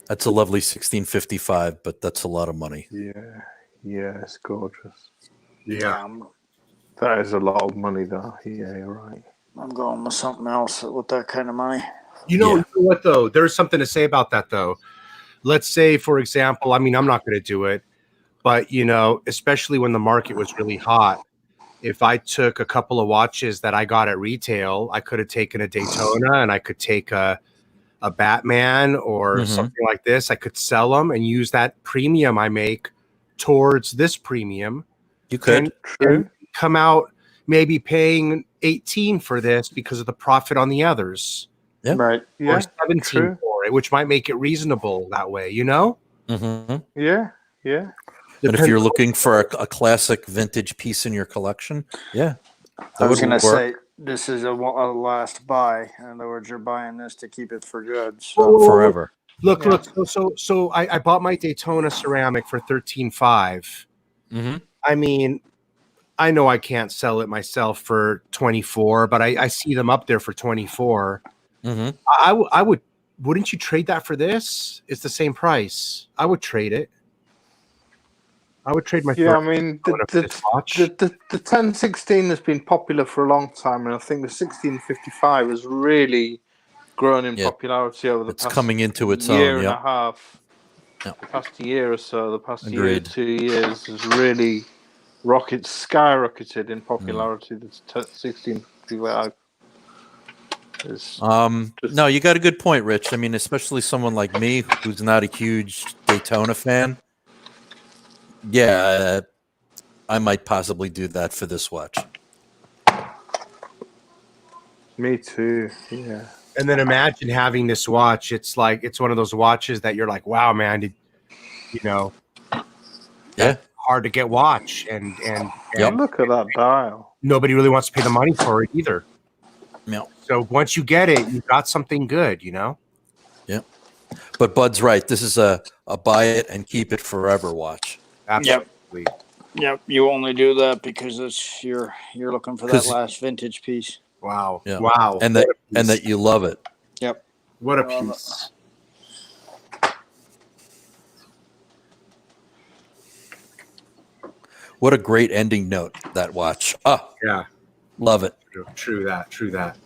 That's a lovely 1655, but that's a lot of money. Yeah, it's gorgeous. Yeah. That is a lot of money, though. Yeah, you're right. I'm going with something else with that kind of money. You know what, though? There's something to say about that, though. Let's say, for example, I mean, I'm not going to do it, but, you know, especially when the market was really hot, if I took a couple of watches that I got at retail, I could have taken a Daytona and I could take a Batman or something like this. I could sell them and use that premium I make towards this premium. You could and come out maybe paying 18 for this because of the profit on the others. Yeah. Right. Or 17 for it, which might make it reasonable that way, you know? Yeah. And if you're looking for a classic vintage piece in your collection, I was going to say, this is a last buy. In other words, you're buying this to keep it for good. So. Forever. Look. So I bought my Daytona ceramic for $13,500. I mean, I know I can't sell it myself for 24, but I see them up there for 24. I would. Wouldn't you trade that for this? It's the same price. I would trade it. I would trade my. Yeah, I mean, the 1016 has been popular for a long time, and I think the 1655 has really grown in popularity over the past coming into its year own, and a half. The past year or so, the past year, 2 years has really skyrocketed in popularity. The 1655. No, you got a good point, Rich. I mean, especially someone like me who's not a huge Daytona fan. Yeah, I might possibly do that for this watch. Me too. Yeah. And then imagine having this watch. It's like it's one of those watches that you're like, wow, man, you know, hard to get watch, and look at that dial. Nobody really wants to pay the money for it either. No. So once you get it, you've got something good, you know. Yeah. But Bud's right. This is a buy it and keep it forever watch. Absolutely. Yep. You only do that because it's you're looking for that last vintage piece. Wow. Yeah. Wow. And that you love it. Yep. What a piece. What a great ending note, that watch. Yeah. Love it. True that.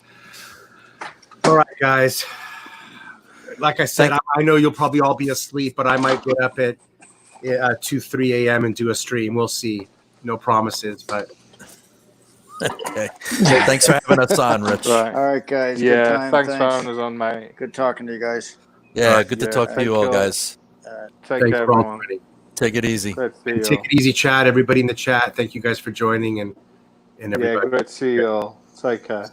All right, guys. Like I said, I know you'll probably all be asleep, but I might get up at 2-3 a.m. and do a stream. We'll see. No promises, but okay. Thanks for having us on, Rich. Right. All right, guys. Yeah, good time. thanks for having us on, mate. Good talking to you guys. Yeah, good to talk to you all, guys. Take care, everyone. Take it easy. Take it easy, chat. Everybody in the chat, thank you guys for joining and everybody. Yeah, great to see you all. Take care.